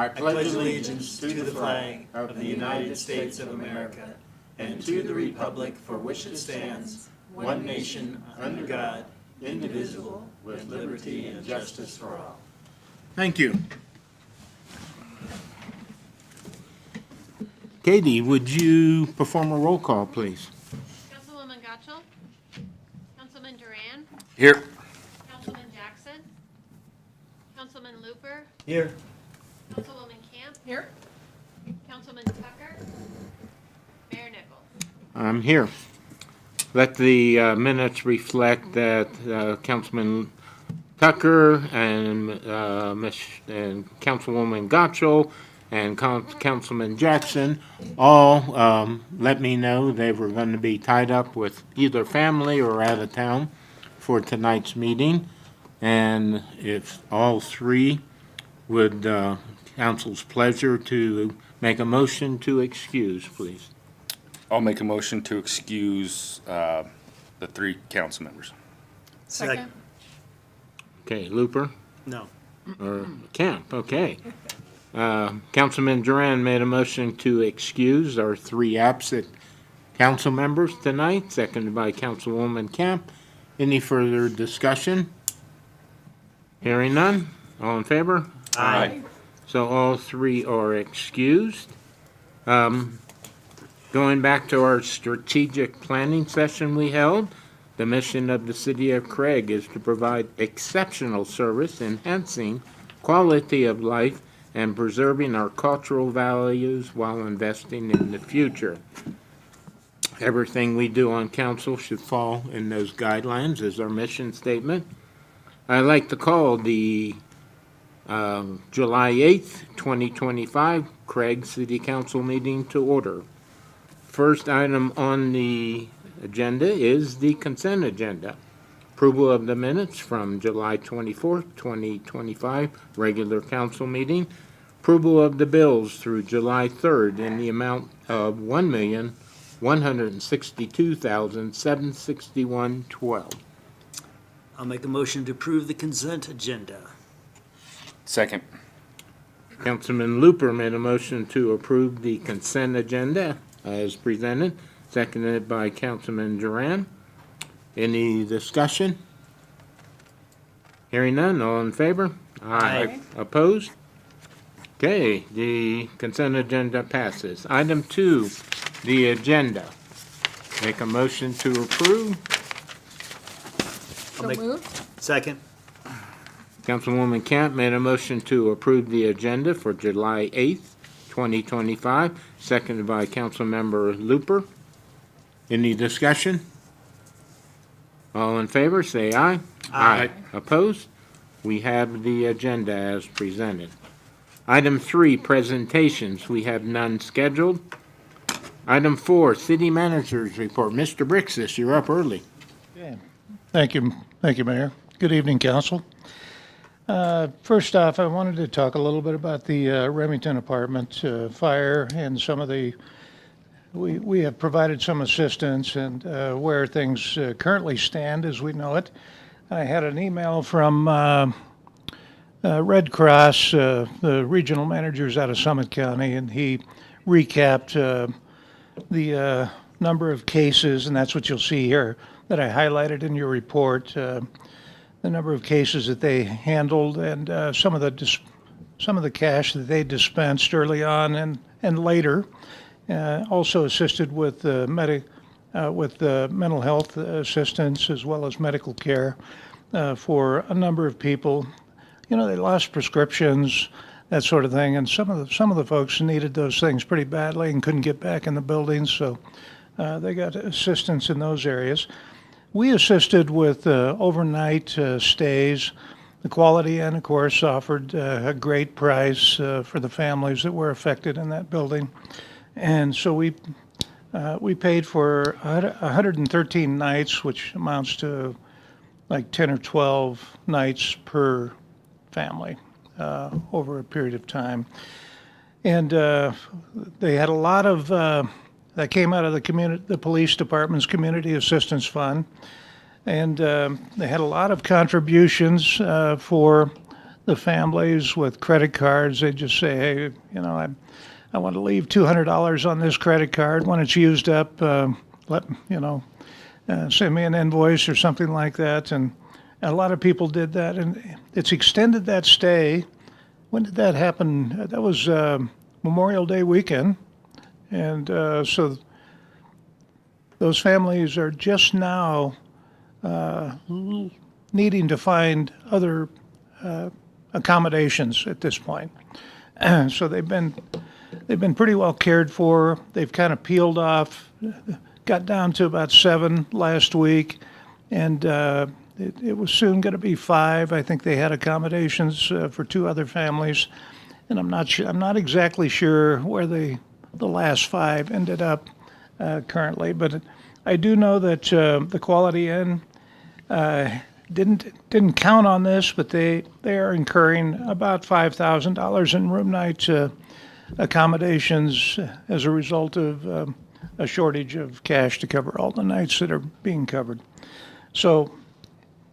I pledge allegiance to the flag of the United States of America and to the republic for which it stands, one nation, under God, indivisible, with liberty and justice for all. Thank you. Katie, would you perform a roll call, please? Councilwoman Gotchall? Councilman Duran? Here. Councilman Jackson? Councilman Looper? Here. Councilwoman Camp? Here. Councilman Tucker? Mayor Nichols? I'm here. Let the minutes reflect that Councilman Tucker and Councilwoman Gotchall and Councilman Jackson all let me know they were going to be tied up with either family or out of town for tonight's meeting. And if all three would, council's pleasure to make a motion to excuse, please. I'll make a motion to excuse the three council members. Second. Okay, Looper No. or Camp, okay. Councilman Duran made a motion to excuse our three absent council members tonight, seconded by Councilwoman Camp. Any further discussion? Hearing none, all in favor? Aye. So all three are excused. Going back to our strategic planning session we held, the mission of the City of Craig is to provide exceptional service, enhancing quality of life and preserving our cultural values while investing in the future. Everything we do on council should fall in those guidelines as our mission statement. I'd like to call the July 8th, 2025 Craig City Council meeting to order. First item on the agenda is the consent agenda. Approval of the minutes from July 24th, 2025 regular council meeting. Approval of the bills through July 3rd in the amount of $1,162,761.12. I'll make a motion to approve the consent agenda. Second. Councilman Looper made a motion to approve the consent agenda as presented, seconded by Councilman Duran. Any discussion? Hearing none, all in favor? Aye. Opposed? Okay, the consent agenda passes. Item 2, the agenda. Make a motion to approve. I'll make- Second. Councilwoman Camp made a motion to approve the agenda for July 8th, 2025, seconded by Councilmember Looper. Any discussion? All in favor, say aye. Aye. Opposed? We have the agenda as presented. Item 3, presentations. We have none scheduled. Item 4, city manager's report. Mr. Brixis, you're up early. Okay. Thank you, Mayor. Good evening, Council. First off, I wanted to talk a little bit about the Remington apartment fire and some of the, we have provided some assistance and where things currently stand as we know it. I had an email from Red Cross, the regional managers out of Summit County, and he recapped the number of cases, and that's what you'll see here that I highlighted in your report. The number of cases that they handled and some of the cash that they dispensed early on and later. Also assisted with mental health assistance as well as medical care for a number of people. You know, they lost prescriptions, that sort of thing, and some of the folks needed those things pretty badly and couldn't get back in the buildings, so they got assistance in those areas. We assisted with overnight stays. The Quality Inn, of course, offered a great price for the families that were affected in that building. And so we paid for 113 nights, which amounts to like 10 or 12 nights per family over a period of time. And they had a lot of that came out of the police department's community assistance fund, and they had a lot of contributions for the families with credit cards. They just say, hey, you know, I want to leave $200 on this credit card. When it's used up, send me an invoice or something like that. And a lot of people did that, and it's extended that stay. When did that happen? That was Memorial Day weekend, and so those families are just now needing to find other accommodations at this point. So they've been pretty well cared for. They've kind of peeled off, got down to about 7 last week, and it was soon going to be 5. I think they had accommodations for 2 other families, and I'm not exactly sure where the last 5 ended up currently, but I do know that the Quality Inn didn't count on this, but they are incurring about $5,000 in room night accommodations as a result of a shortage of cash to cover all the nights that are being covered. So,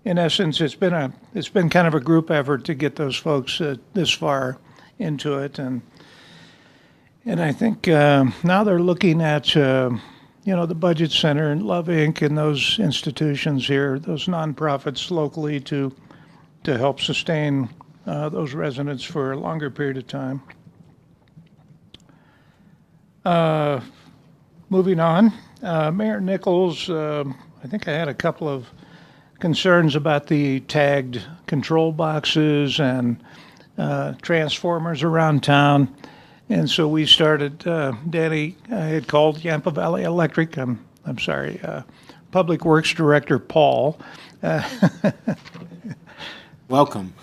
in essence, it's been kind of a group effort to get those folks this far into it, and I think now they're looking at the Budget Center and Love Inc. and those institutions here, those nonprofits locally to help sustain those residents for a longer period of time. Moving on, Mayor Nichols, I think I had a couple of concerns about the tagged control boxes and transformers around town. And so we started, Danny had called Yampa Valley Electric, I'm sorry, Public Works Director Paul. Welcome.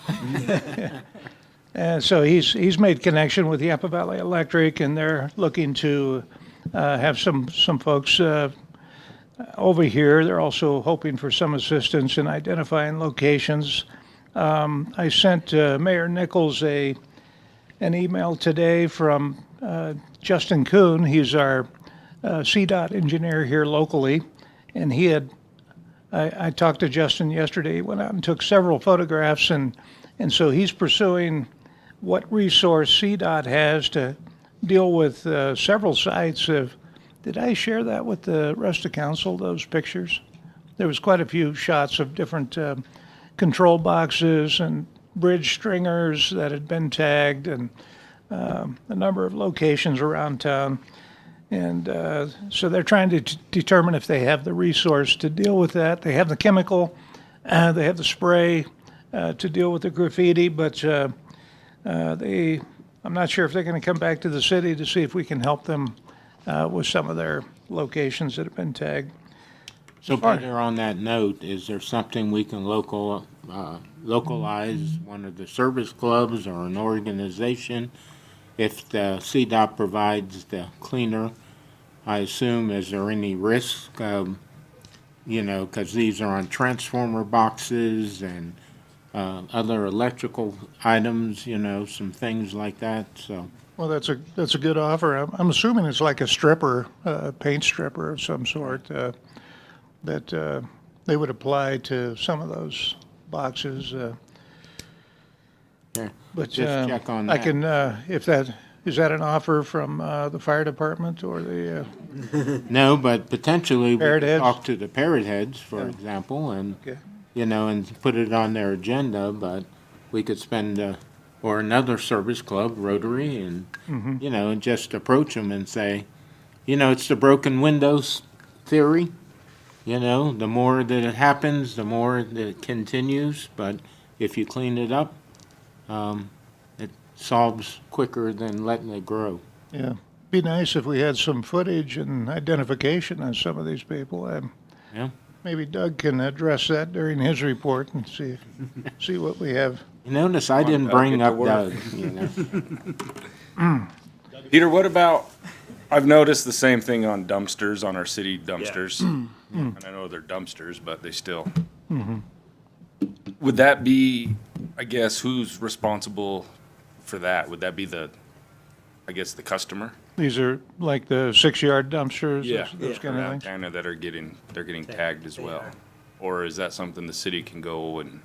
And so he's made connection with Yampa Valley Electric, and they're looking to have some folks over here. They're also hoping for some assistance in identifying locations. I sent Mayor Nichols an email today from Justin Kuhn. He's our CDOT engineer here locally, and I talked to Justin yesterday. He went out and took several photographs, and so he's pursuing what resource CDOT has to deal with several sites of. Did I share that with the rest of council, those pictures? There was quite a few shots of different control boxes and bridge stringers that had been tagged, and a number of locations around town. And so they're trying to determine if they have the resource to deal with that. They have the chemical, they have the spray to deal with the graffiti, but I'm not sure if they're going to come back to the city to see if we can help them with some of their locations that have been tagged. So Peter, on that note, is there something we can localize, one of the service clubs or an organization? If the CDOT provides the cleaner, I assume, is there any risk, because these are on transformer boxes and other electrical items, some things like that, so. Well, that's a good offer. I'm assuming it's like a stripper, paint stripper of some sort that they would apply to some of those boxes. Yeah, But just check on I that. can, is that an offer from the fire department or the? No, but potentially we Parrot could heads? talk to the Parrot Heads, for example, and, Okay. and put it on their agenda, but we could spend, or another service club, Rotary, and, and just approach them and say, it's the broken windows theory. The more that it happens, the more that it continues, but if you clean it up, it solves quicker than letting it grow. Yeah, be nice if we had some footage and identification on some of these people. Yeah. Maybe Doug can address that during his report and see what we have. You notice I didn't Doug, bring get to up work. Doug, Peter, what about, I've noticed the same thing on dumpsters, on our city dumpsters. And I know they're dumpsters, but they still. Would that be, I guess, who's responsible for that? Would that be the customer? These are like the 6-yard dumpsters, those kind of Around things. China that are getting tagged as well? Or is that something the city can go and,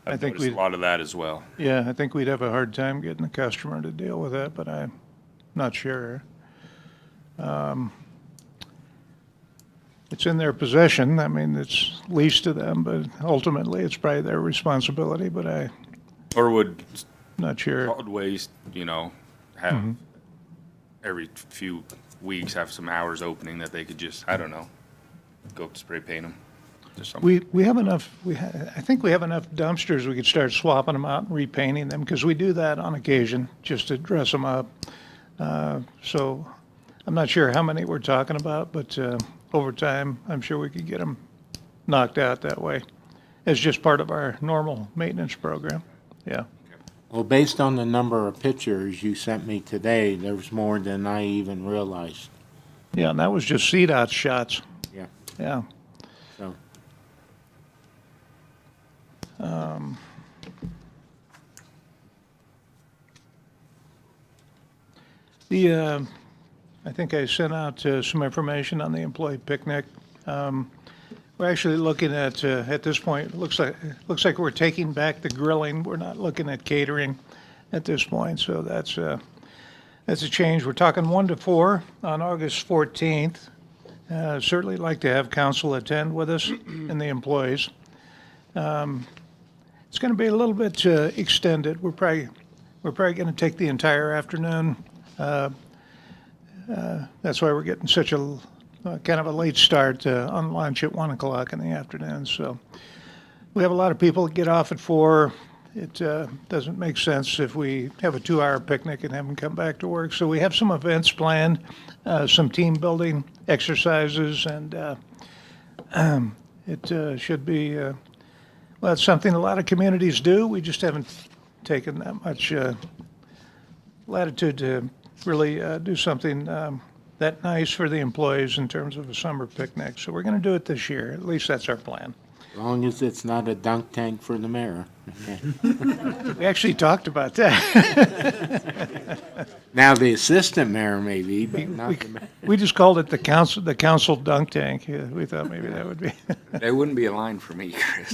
I I've think noticed a we, lot of that as well. yeah, I think we'd have a hard time getting the customer to deal with that, but I'm not sure. It's in their possession. I mean, it's leased to them, but ultimately it's probably their responsibility, but I'm Or would not sure. solid waste, have every few weeks have some hours opening that they could just, I don't know, go spray paint them. Just something. We have enough, I think we have enough dumpsters, we could start swapping them out and repainting them, because we do that on occasion, just to dress them up. So I'm not sure how many we're talking about, but over time, I'm sure we could get them knocked out that way, as just part of our normal maintenance program. Yeah. Well, based on the number of pictures you sent me today, there's more than I even realized. Yeah, and that was just CDOT shots. Yeah. Yeah. So, I think I sent out some information on the employee picnic. We're actually looking at this point, looks like we're taking back the grilling. We're not looking at catering at this point, so that's a change. We're talking 1 to 4 on August 14th. Certainly like to have council attend with us and the employees. It's going to be a little bit extended. We're probably going to take the entire afternoon. That's why we're getting such a kind of a late start on lunch at 1 o'clock in the afternoon. So we have a lot of people that get off at 4. It doesn't make sense if we have a 2-hour picnic and have them come back to work. So we have some events planned, some team building exercises, and it should be, well, it's something a lot of communities do. We just haven't taken that much latitude to really do something that nice for the employees in terms of a summer picnic. So we're going to do it this year. At least that's our plan. as long as it's not a dunk tank for the mayor. Okay. We actually talked about that. Now, the assistant mayor maybe, but not the mayor. We just called it the council dunk tank. Yeah, we thought maybe that would be. There wouldn't be a line for me, Chris.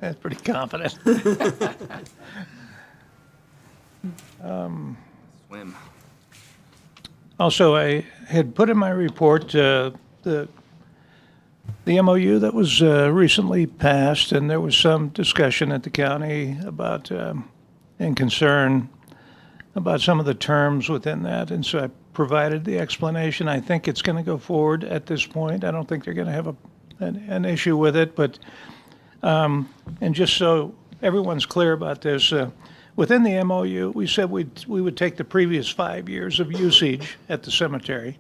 That's pretty confident. Swim. Also, I had put in my report the MOU that was recently passed, and there was some discussion at the county about and concern about some of the terms within that, and so I provided the explanation. I think it's going to go forward at this point. I don't think they're going to have an issue with it, but and just so everyone's clear about this, within the MOU, we said we would take the previous 5 years of usage at the cemetery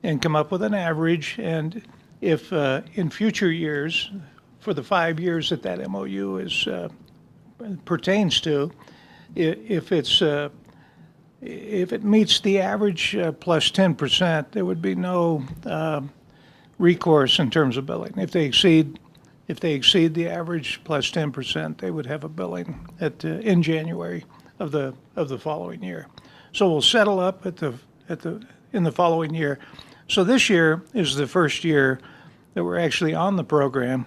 and come up with an average, and if in future years, for the 5 years that that MOU is pertains to, if it meets the average plus 10%, there would be no recourse in terms of billing. If they exceed the average plus 10%, they would have a billing in January of the following year. So we'll settle up in the following year. So this year is the first year that we're actually on the program.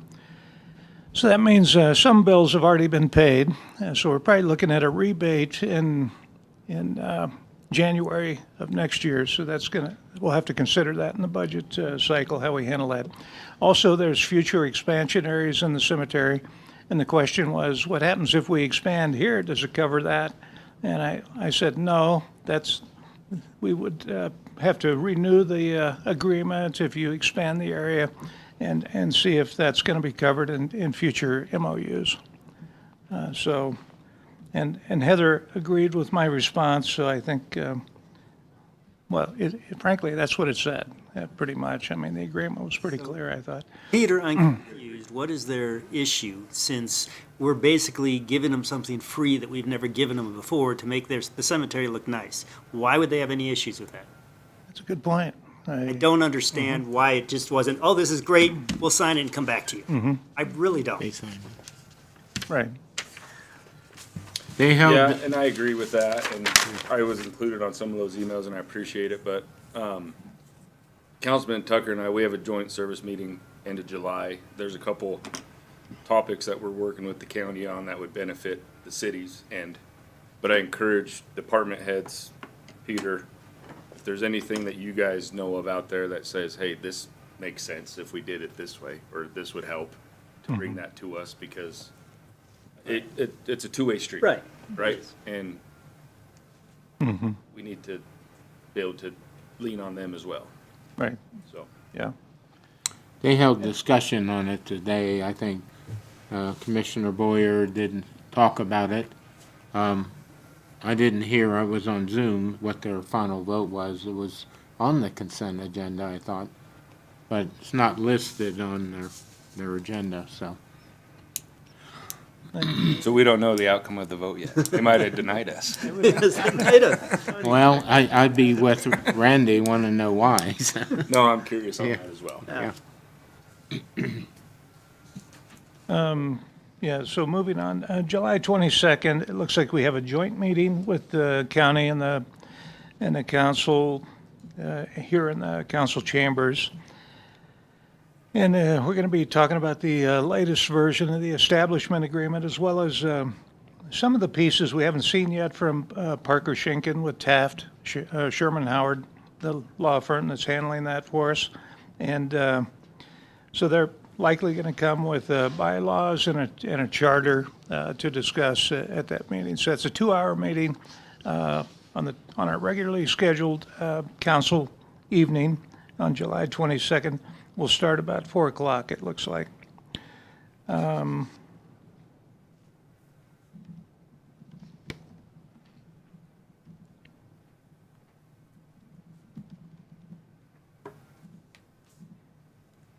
So that means some bills have already been paid. So we're probably looking at a rebate in January of next year. So we'll have to consider that in the budget cycle, how we handle that. Also, there's future expansion areas in the cemetery. And the question was, what happens if we expand here? Does it cover that? And I said, no, we would have to renew the agreement if you expand the area and see if that's going to be covered in future MOUs. And Heather agreed with my response, so I think, frankly, that's what it said, pretty much. I mean, the agreement was pretty clear, I thought. Peter, I'm confused. What is their issue, since we're basically giving them something free that we've never given them before to make the cemetery look nice? Why would they have any issues with that? That's a good point. I don't understand why it just wasn't, oh, this is great, we'll sign it and come back to you. I really don't. Right. They held. Yeah, and I agree with that, and I was included on some of those emails, and I appreciate it, but Councilman Tucker and I, we have a joint service meeting end of July. There's a couple topics that we're working with the county on that would benefit the cities, but I encourage department heads, Peter, if there's anything that you guys know of out there that says, hey, this makes sense if we did it this way, or this would help, to bring that to us, because it's a two-way street. Right. Right? And we need to be able to lean on them as well, Right, so. yeah. They held discussion on it today. I think Commissioner Boyer didn't talk about it. I didn't hear, I was on Zoom, what their final vote was. It was on the consent agenda, I thought, but it's not listed on their agenda, so. So we don't know the outcome of the vote yet. They might have denied us. Well, I'd be with Randy, want to know why. so. No, I'm curious on Yeah. that as well. Yeah. Yeah, so moving on, July 22nd, it looks like we have a joint meeting with the county and the council here in the council chambers. And we're going to be talking about the latest version of the establishment agreement, as well as some of the pieces we haven't seen yet from Parker Schinken with Taft, Sherman Howard, the law firm that's handling that for us. And so they're likely going to come with bylaws and a charter to discuss at that meeting. So it's a 2-hour meeting on our regularly scheduled council evening on July 22nd. We'll start about 4 o'clock, it looks like.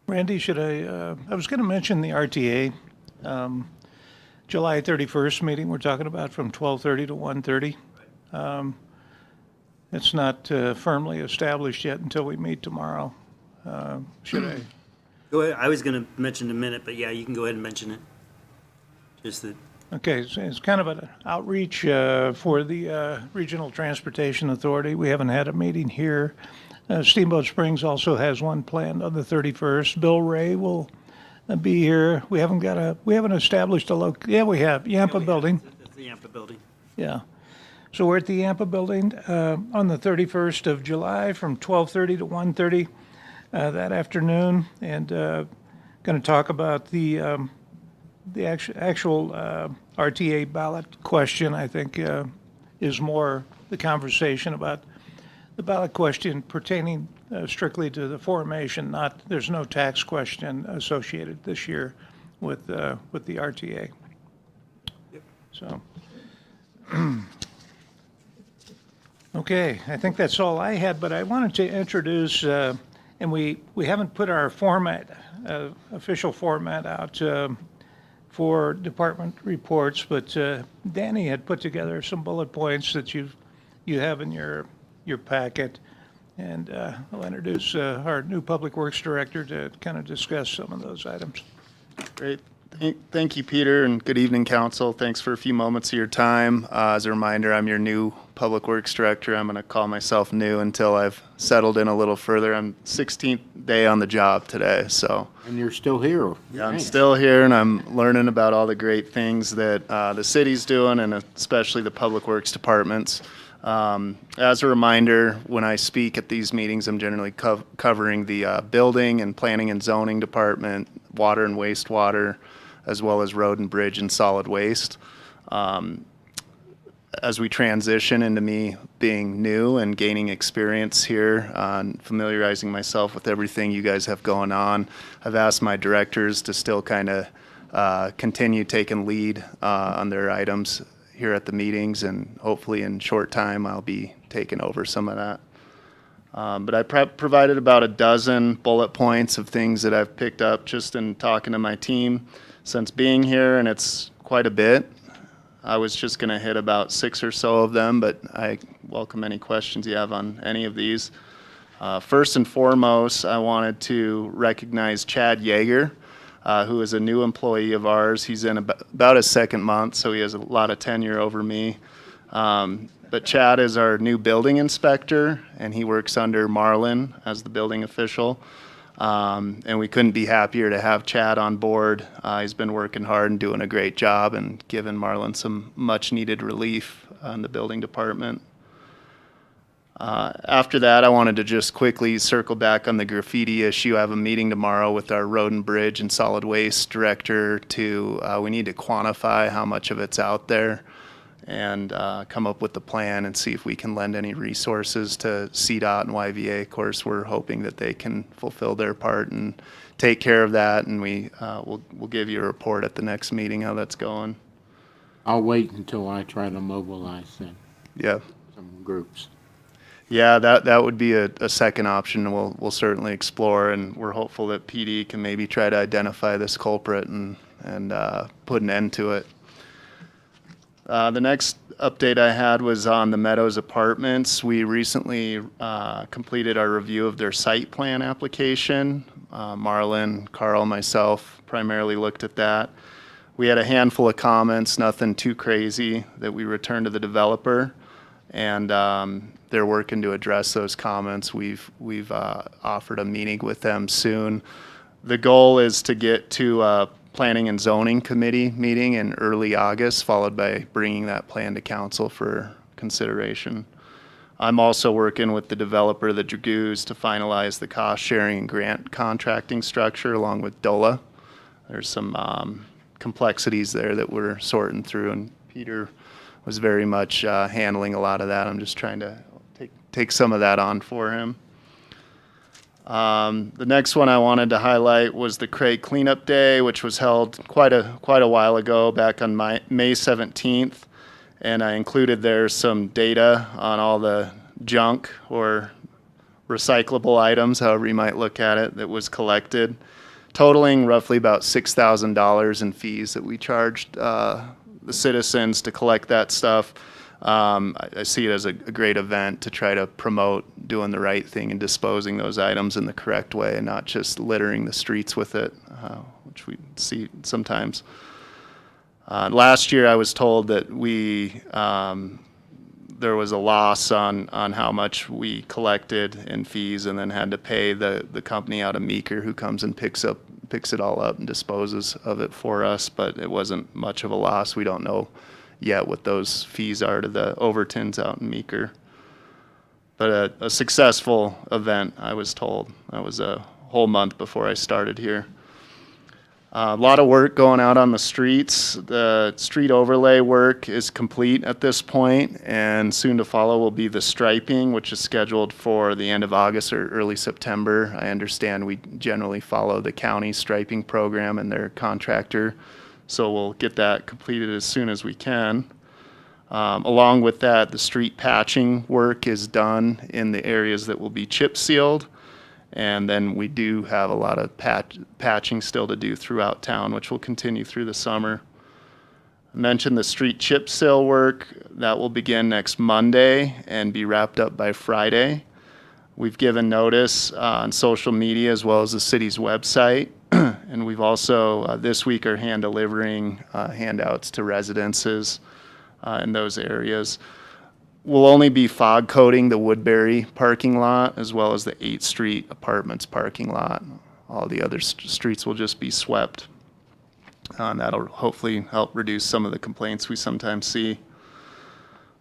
Randy, I was going to mention the RTA, July 31st meeting we're talking about from 12:30 to 1:30. It's not firmly established yet until we meet tomorrow. Should I? Go ahead. I was going to mention in a minute, but yeah, you can go ahead and mention it. Just that. Okay, so it's kind of an outreach for the Regional Transportation Authority. We haven't had a meeting here. Steamboat Springs also has one planned on the 31st. Bill Ray will be here. We haven't established a yeah, we have, Yampa Building. That's the Yampa building. Yeah. So we're at the Yampa Building on the 31st of July from 12:30 to 1:30 that afternoon, and going to talk about the actual RTA ballot question. I think is more the conversation about the ballot question pertaining strictly to the formation. There's no tax question associated this year with the RTA. Yep. So. Okay, I think that's all I had, but I wanted to introduce, and we haven't put our official format out for department reports, but Danny had put together some bullet points that you have in your packet, and I'll introduce our new Public Works Director to kind of discuss some of those items. Great. Thank you, Peter, and good evening, Council. Thanks for a few moments of your time. As a reminder, I'm your new Public Works Director. I'm going to call myself new until I've settled in a little further. I'm 16th day on the job today, so. And you're still here. Yeah, I'm Nice. still here, and I'm learning about all the great things that the city's doing, and especially the Public Works departments. As a reminder, when I speak at these meetings, I'm generally covering the building and planning and zoning department, water and wastewater, as well as road and bridge and solid waste. As we transition into me being new and gaining experience here on familiarizing myself with everything you guys have going on, I've asked my directors to still kind of continue taking lead on their items here at the meetings, and hopefully in short time I'll be taking over some of that. But I provided about a dozen bullet points of things that I've picked up just in talking to my team since being here, and it's quite a bit. I was just going to hit about 6 or so of them, but I welcome any questions you have on any of these. First and foremost, I wanted to recognize Chad Yeager, who is a new employee of ours. He's in about his second month, so he has a lot of tenure over me. But Chad is our new building inspector, and he works under Marlon as the building official. And we couldn't be happier to have Chad on board. He's been working hard and doing a great job and giving Marlin some much needed relief in the building department. After that, I wanted to just quickly circle back on the graffiti issue. I have a meeting tomorrow with our road and bridge and solid waste director we need to quantify how much of it's out there and come up with the plan and see if we can lend any resources to CDOT and YVA. Of course, we're hoping that they can fulfill their part and take care of that, and we'll give you a report at the next meeting how that's going. I'll wait until I try to mobilize then, Yeah. some groups. Yeah, that would be a second option we'll certainly explore, and we're hopeful that PD can maybe try to identify this culprit and put an end to it. The next update I had was on the Meadows Apartments. We recently completed our review of their site plan application. Marlon, Carl, myself primarily looked at that. We had a handful of comments, nothing too crazy, that we returned to the developer, and they're working to address those comments. We've offered a meeting with them soon. The goal is to get to a Planning and Zoning Committee meeting in early August, followed by bringing that plan to council for consideration. I'm also working with the developer, the Dragoos, to finalize the cost sharing and grant contracting structure along with DOLA. There's some complexities there that we're sorting through, and Peter was very much handling a lot of that. I'm just trying to take some of that on for him. The next one I wanted to highlight was the Craig Cleanup Day, which was held quite a while ago, back on May 17th, and I included there some data on all the junk or recyclable items, however you might look at it, that was collected, totaling roughly about $6,000 in fees that we charged the citizens to collect that stuff. I see it as a great event to try to promote doing the right thing and disposing those items in the correct way and not just littering the streets with it, which we see sometimes. Last year I was told that there was a loss on how much we collected in fees and then had to pay the company out of Meeker who comes and picks it all up and disposes of it for us, but it wasn't much of a loss. We don't know yet what those fees are to the Overtons out in Meeker. But a successful event, I was told. That was a whole month before I started here. A lot of work going out on the streets. The street overlay work is complete at this point, and soon to follow will be the striping, which is scheduled for the end of August or early September. I understand we generally follow the county striping program and their contractor, so we'll get that completed as soon as we can. Along with that, the street patching work is done in the areas that will be chip sealed. And then we do have a lot of patching still to do throughout town, which will continue through the summer. I mentioned the street chip seal work. That will begin next Monday and be wrapped up by Friday. We've given notice on social media as well as the city's website. And we've also, this week, are hand delivering handouts to residences in those areas. We'll only be fog coating the Woodbury parking lot as well as the 8th Street Apartments parking lot. All the other streets will just be swept. And that'll hopefully help reduce some of the complaints we sometimes see.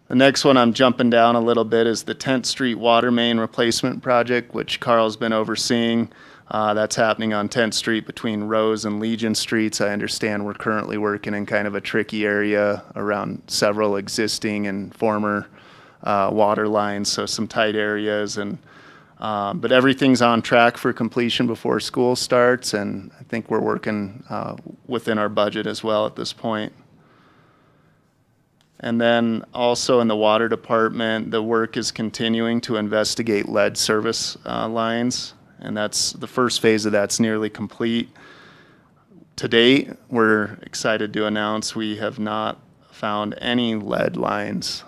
The next one I'm jumping down a little bit is the 10th Street Water Main Replacement Project, which Carl's been overseeing. That's happening on 10th Street between Rose and Legion Streets. I understand we're currently working in kind of a tricky area around several existing and former water lines, so some tight areas, but everything's on track for completion before school starts, and I think we're working within our budget as well at this point. And then also in the water department, the work is continuing to investigate lead service lines, and that's the first phase of that's nearly complete. To date, we're excited to announce we have not found any lead lines,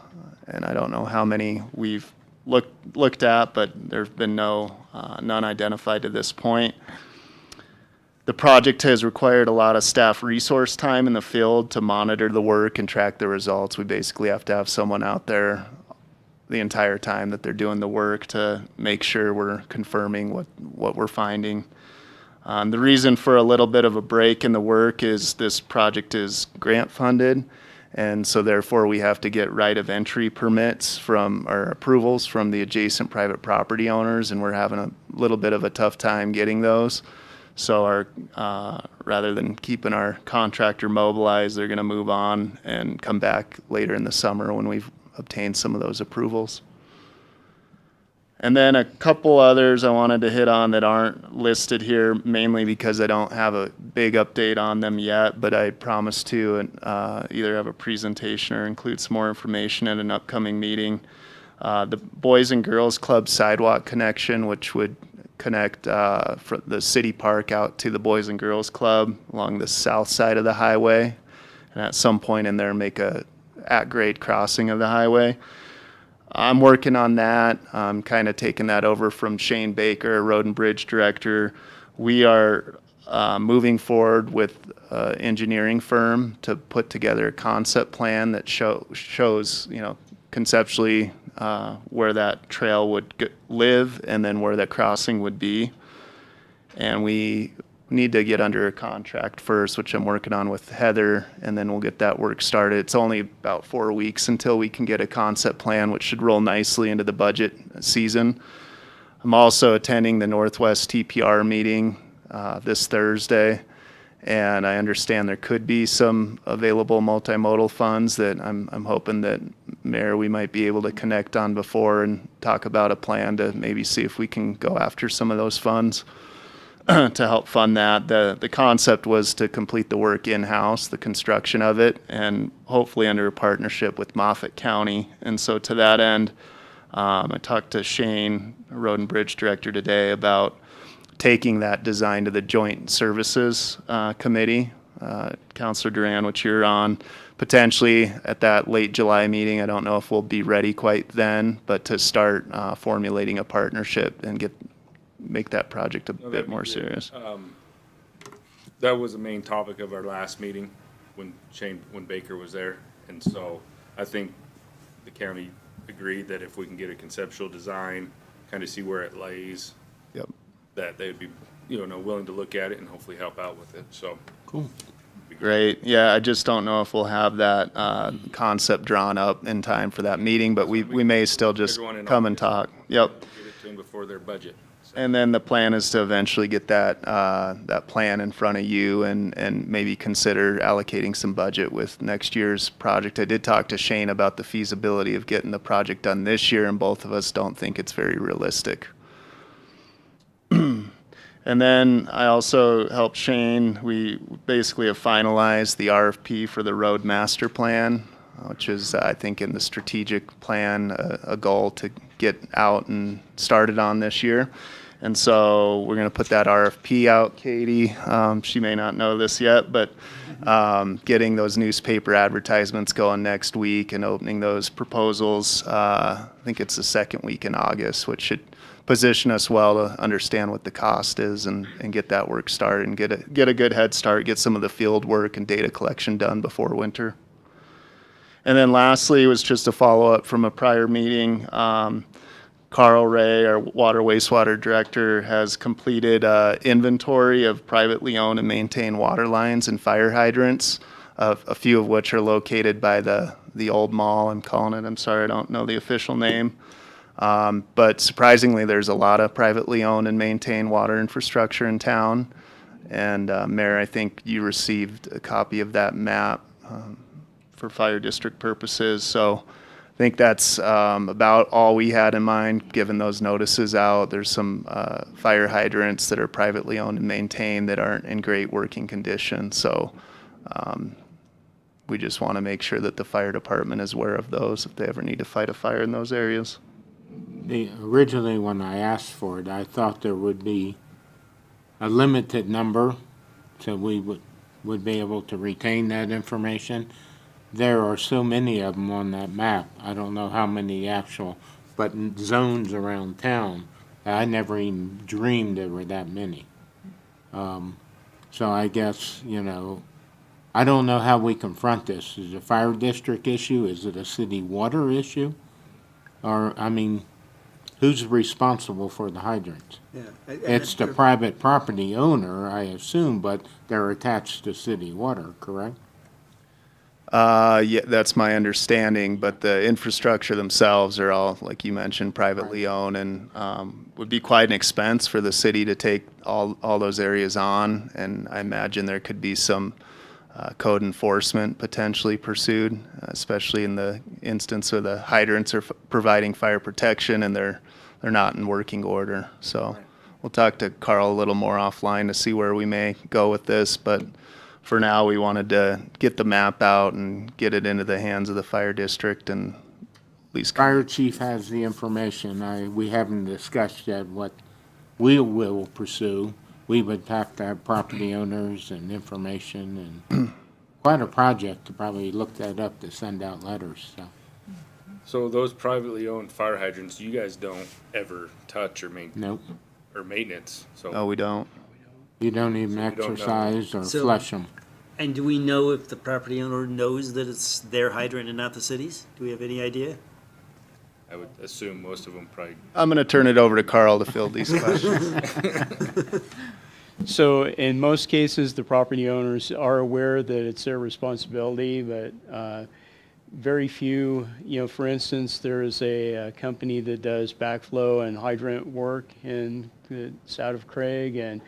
and I don't know how many we've looked at, but there have been none identified to this point. The project has required a lot of staff resource time in the field to monitor the work and track the results. We basically have to have someone out there the entire time that they're doing the work to make sure we're confirming what we're finding. The reason for a little bit of a break in the work is this project is grant funded, and so therefore we have to get right of entry permits from, or approvals from the adjacent private property owners, and we're having a little bit of a tough time getting those. So rather than keeping our contractor mobilized, they're gonna move on and come back later in the summer when we've obtained some of those approvals. And then a couple others I wanted to hit on that aren't listed here, mainly because I don't have a big update on them yet, but I promise to either have a presentation or include some more information at an upcoming meeting. The Boys and Girls Club sidewalk connection, which would connect from the city park out to the Boys and Girls Club along the south side of the highway, and at some point in there make a at-grade crossing of the highway. I'm working on that. I'm kind of taking that over from Shane Baker, Road and Bridge Director. We are moving forward with an engineering firm to put together a concept plan that shows, conceptually where that trail would live and then where that crossing would be. And we need to get under a contract first, which I'm working on with Heather, and then we'll get that work started. It's only about 4 weeks until we can get a concept plan, which should roll nicely into the budget season. I'm also attending the Northwest TPR meeting this Thursday, and I understand there could be some available multimodal funds that I'm hoping that, Mayor, we might be able to connect on before and talk about a plan to maybe see if we can go after some of those funds to help fund that. The concept was to complete the work in-house, the construction of it, and hopefully under a partnership with Moffett County. And so to that end, I talked to Shane, Road and Bridge Director, today about taking that design to the Joint Services Committee. Councilor Duran, which you're on, potentially at that late July meeting. I don't know if we'll be ready quite then, but to start formulating a partnership and make that project a bit more serious. That was the main topic of our last meeting when Baker was there. And so I think the county agreed that if we can get a conceptual design, kind of see where it lays, Yep. that they'd be, willing to look at it and hopefully help out with it. So. Cool. Great. Yeah, I just don't know if we'll have that concept drawn up in time for that meeting, but we may still just Everyone in come and August. talk. Yep. Get it to them before their budget. So. And then the plan is to eventually get that plan in front of you and maybe consider allocating some budget with next year's project. I did talk to Shane about the feasibility of getting the project done this year, and both of us don't think it's very realistic. And then I also helped Shane. We basically have finalized the RFP for the road master plan, which is, I think, in the strategic plan, a goal to get out and started on this year. And so we're going to put that RFP out, Katie. She may not know this yet, but getting those newspaper advertisements going next week and opening those proposals, I think it's the second week in August, which should position us well to understand what the cost is and get that work started and get a good head start, get some of the field work and data collection done before winter. And then lastly was just a follow-up from a prior meeting. Carl Ray, our water wastewater director, has completed inventory of privately owned and maintained water lines and fire hydrants, a few of which are located by the old mall, I'm calling it. I'm sorry, I don't know the official name. But surprisingly, there's a lot of privately owned and maintained water infrastructure in town. And Mayor, I think you received a copy of that map for fire district purposes. So I think that's about all we had in mind, given those notices out. There's some fire hydrants that are privately owned and maintained that aren't in great working condition. So we just want to make sure that the fire department is aware of those if they ever need to fight a fire in those areas. Originally, when I asked for it, I thought there would be a limited number, so we would be able to retain that information. There are so many of them on that map. I don't know how many actual, but zones around town. I never even dreamed there were that many. So I guess, I don't know how we confront this. Is it a fire district issue? Is it a city water issue? Or, who's responsible for the hydrants? Yeah. It's the private property owner, I assume, but they're attached to city water, correct? Yeah, that's my understanding, but the infrastructure themselves are all, like you mentioned, privately owned, and would be quite an expense for the city to take all those areas on, and I imagine there could be some code enforcement potentially pursued, especially in the instance where the hydrants are providing fire protection and they're not in working order. So we'll talk to Carl a little more offline to see where we may go with this, but for now, we wanted to get the map out and get it into the hands of the fire district and at least. Fire chief has the information. We haven't discussed yet what we will pursue. We would have to have property owners and information and quite a project to probably look that up to send out letters, so. So those privately owned fire hydrants, you guys don't ever touch or Nope, maintenance, so. No, we don't. you don't even don't know. exercise or So- flush them. And do we know if the property owner knows that it's their hydrant and not the city's? Do we have any idea? I would assume most of them probably, I'm going to turn it over to Carl to field these questions. So in most cases, the property owners are aware that it's their responsibility, but very few, for instance, there is a company that does backflow and hydrant work it's out of Craig, and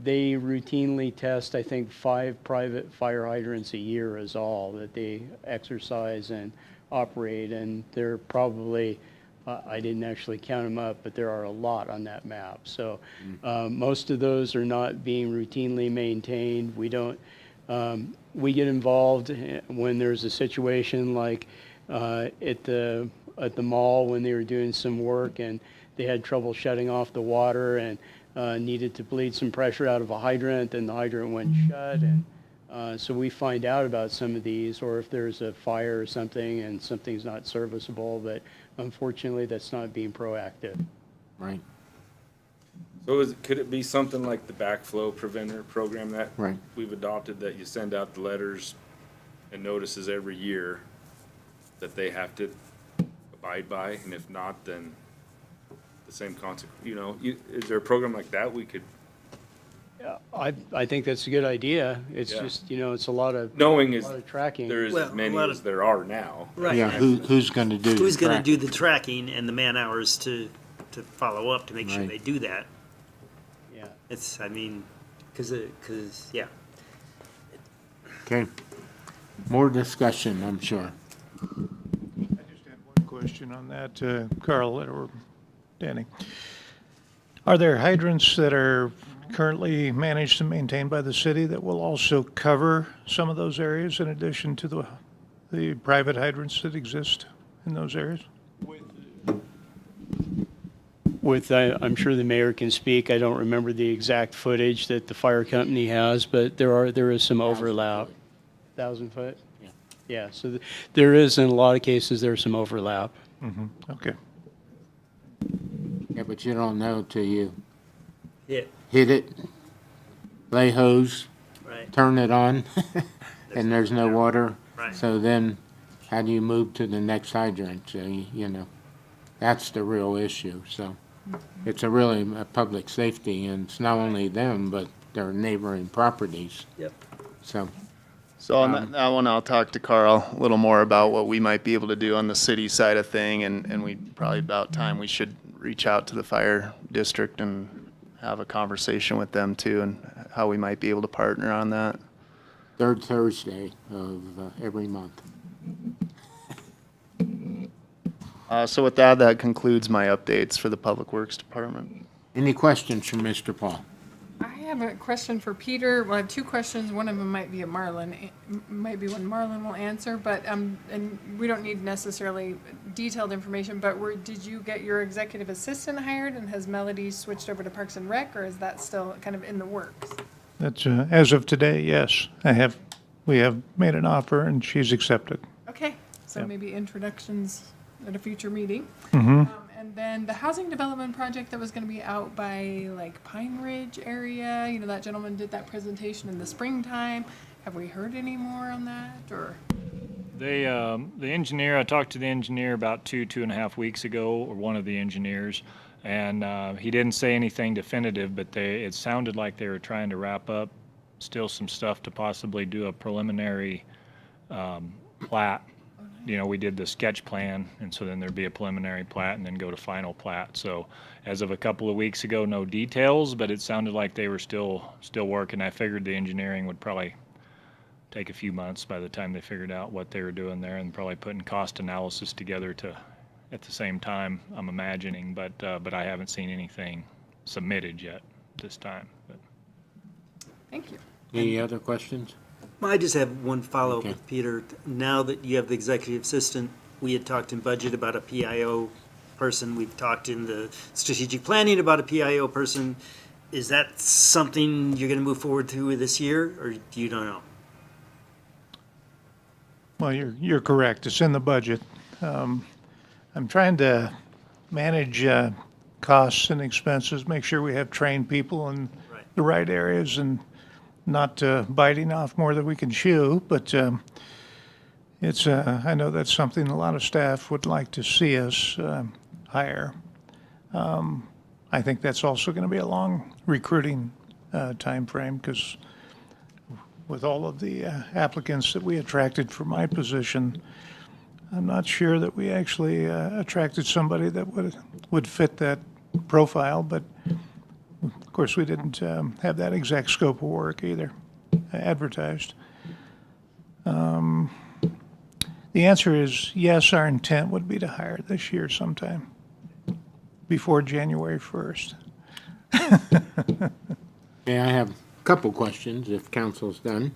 they routinely test, I think, 5 private fire hydrants a year is all that they exercise and operate, and they're probably, I didn't actually count them up, but there are a lot on that map. So most of those are not being routinely maintained. We don't, we get involved when there's a situation like at the mall when they were doing some work and they had trouble shutting off the water and needed to bleed some pressure out of a hydrant, and the hydrant went shut, and so we find out about some of these, or if there's a fire or something and something's not serviceable, but unfortunately that's not being proactive. Right, so could it be something like the backflow preventer program that right. we've adopted, that you send out the letters and notices every year that they have to abide by, and if not, then the same consequence, is there a program like that we could, I think that's a good idea. It's Yeah. just, it's a lot of, knowing a is lot of tracking. there Well, as a many lot as of- there are now. Right. Yeah, who's gonna do the Who's going to track? do the tracking and the man hours to follow up to make sure Right. they do that? Yeah. It's, I mean, because, yeah. Okay, more discussion, I'm sure. I just had one question on that, Carl or Danny. Are there hydrants that are currently managed and maintained by the city that will also cover some of those areas in addition to the private hydrants that exist in those areas? I'm sure the mayor can speak. I don't remember the exact footage that the fire company has, but there is some overlap. 1,000 foot? Yeah. Yeah, so there is, in a lot of cases, there's some overlap. Okay. Yeah, but you don't know till you Yeah, hit it, lay hose, right. turn it on, and there's no water. Right. So then, how do you move to the next hydrant? So, that's the real issue. So it's a public safety, and it's not only them, but their neighboring properties. Yep. So, So on that one, I'll talk to Carl a little more about what we might be able to do on the city side of thing, and we probably about time we should reach out to the fire district and have a conversation with them too, and how we might be able to partner on that. third Thursday of every month. So with that, that concludes my updates for the Public Works Department. Any questions from Mr. Paul? I have a question for Peter. Well, I have 2 questions. One of them might be a Marlon, might be one Marlon will answer, but, and we don't need necessarily detailed information, but did you get your executive assistant hired, and has Melody switched over to Parks and Rec, or is that still kind of in the works? That's, as of today, yes. We have made an offer and she's accepted. Okay, so Yep. maybe introductions at a future meeting. Mm-hmm. And then the housing development project that was gonna be out by like Pine Ridge area, that gentleman did that presentation in the springtime. Have we heard any more on that, or? The engineer, I talked to the engineer about 2.5 weeks ago, or one of the engineers, and he didn't say anything definitive, but it sounded like they were trying to wrap up still some stuff to possibly do a preliminary plat. You know, we did the sketch plan, and so then there'd be a preliminary plat and then go to final plat. So as of a couple of weeks ago, no details, but it sounded like they were still working. I figured the engineering would probably take a few months by the time they figured out what they were doing there, and probably putting cost analysis together at the same time, I'm imagining, but I haven't seen anything submitted yet this time. But. Thank you. Any other questions? I just have one follow-up Okay. with Peter. Now that you have the executive assistant, we had talked in budget about a PIO person. We've talked in the strategic planning about a PIO person. Is that something you're going to move forward through this year, or do you don't know? Well, you're correct. It's in the budget. I'm trying to manage costs and expenses, make sure we have trained people in Right. the right areas and not biting off more than we can chew. But it's I know that's something a lot of staff would like to see us hire. I think that's also going to be a long recruiting time frame, because with all of the applicants that we attracted for my position, I'm not sure that we actually attracted somebody that would fit that profile. But of course, we didn't have that exact scope of work either advertised. The answer is yes, our intent would be to hire this year sometime before January 1st. Okay, I have a couple questions if council's done.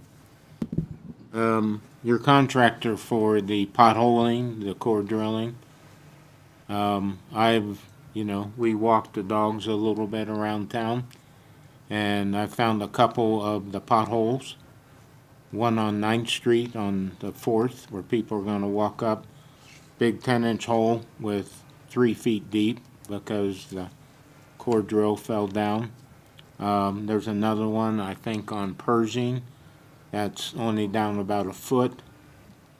Your contractor for the potholing, the core drilling, we walked the dogs a little bit around town, and I found a couple of the potholes. One on 9th Street on the 4th, where people are gonna walk up, big 10-inch hole with 3 feet deep because the core drill fell down. There's another one, I think, on Pershing, that's only down about a foot.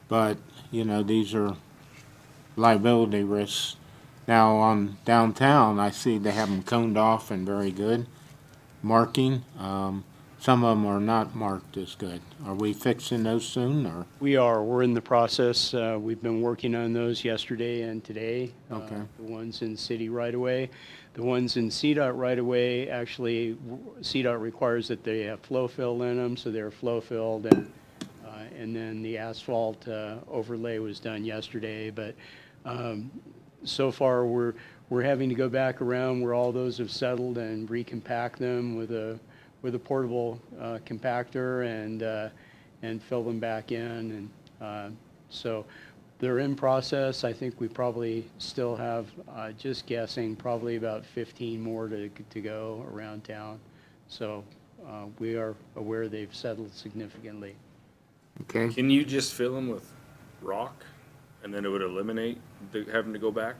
But, these are liability risks. Now, on downtown, I see they have them coned off and very good marking. Some of them are not marked as good. Are we fixing those soon, or? We're in the process. We've been working on those yesterday and today. Okay. The ones in city right away. The ones in CDOT right away, actually, CDOT requires that they have flow fill in them, so they're flow filled. And then the asphalt overlay was done yesterday. But so far, we're having to go back around where all those have settled and recompact them with a portable compactor and fill them back in. And so they're in process. I think we probably still have, just guessing, probably about 15 more to go around town. So we are aware they've settled significantly. Okay, Can you just fill them with rock and then it would eliminate having to go back?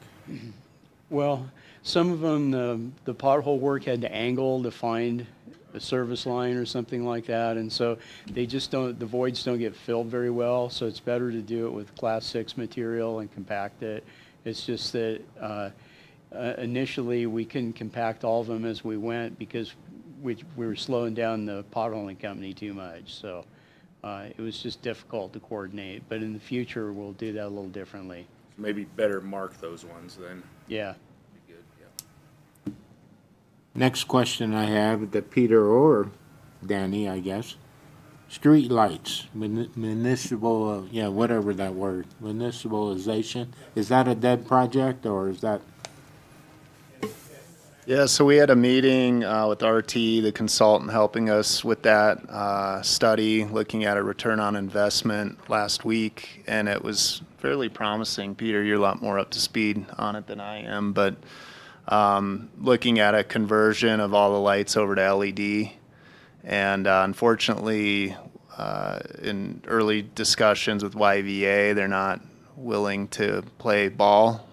Well, some of them, the pothole work had to angle to find a service line or something like that, and so they just don't, the voids don't get filled very well, so it's better to do it with Class 6 material and compact it. It's just that initially we couldn't compact all of them as we went because we were slowing down the potholing company too much, so it was just difficult to coordinate. But in the future, we'll do that a little differently. Maybe better mark those ones then. Yeah. Be good, yeah. next question I have to Peter or Danny, I guess. Street lights, municipal, whatever that word, municipalization. Is that a dead project, or is that? Yeah, so we had a meeting with RT, the consultant helping us with that study, looking at a return on investment last week, and it was fairly promising. Peter, you're a lot more up to speed on it than I am, but looking at a conversion of all the lights over to LED, and unfortunately, in early discussions with YVA, they're not willing to play ball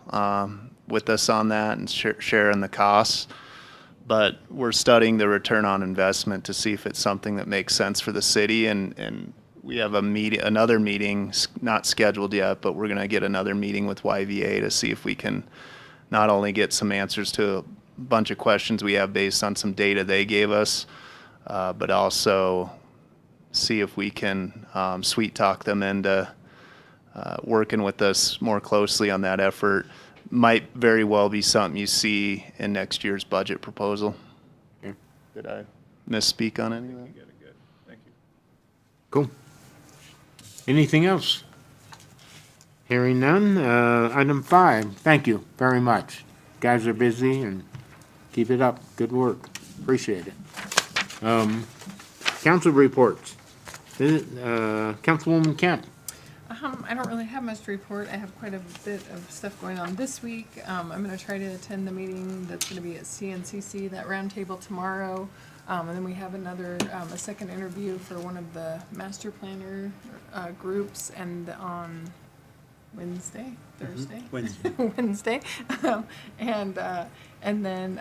with us on that and sharing the costs. But we're studying the return on investment to see if it's something that makes sense for the city, and we have another meeting, not scheduled yet, but we're gonna get another meeting with YVA to see if we can not only get some answers to a bunch of questions we have based on some data they gave us, but also see if we can sweet talk them into working with us more closely on that effort. Might very well be something you see in next year's budget proposal. Okay. Did I misspeak on any of that? Cool. Anything else? Hearing none, item 5, thank you very much. Guys are busy and keep it up. Good work. Appreciate it. Council reports. Councilwoman Kemp. I don't really have much to report. I have quite a bit of stuff going on this week. I'm gonna try to attend the meeting that's gonna be at CNCC, that roundtable tomorrow. And then we have another, a second interview for one of the master planner, groups, and on Wednesday, Thursday? Wednesday. Wednesday. And then,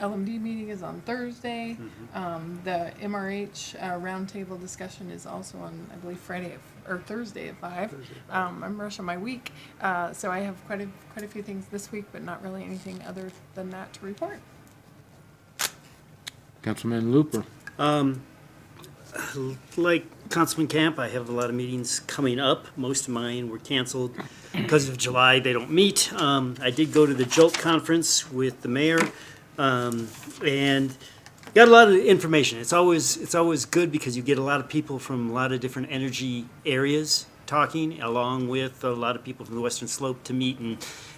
LMD meeting is on Thursday. The MRH, roundtable discussion is also on, I believe, Thursday at 5. I'm rushing my week, so I have quite a few things this week, but not really anything other than that to report. Councilman Looper. Like Councilman Camp, I have a lot of meetings coming up. Most of mine were canceled because of July. They don't meet. I did go to the JOLT conference with the mayor, and got a lot of information. It's always good because you get a lot of people from a lot of different energy areas talking, along with a lot of people from the Western Slope to meet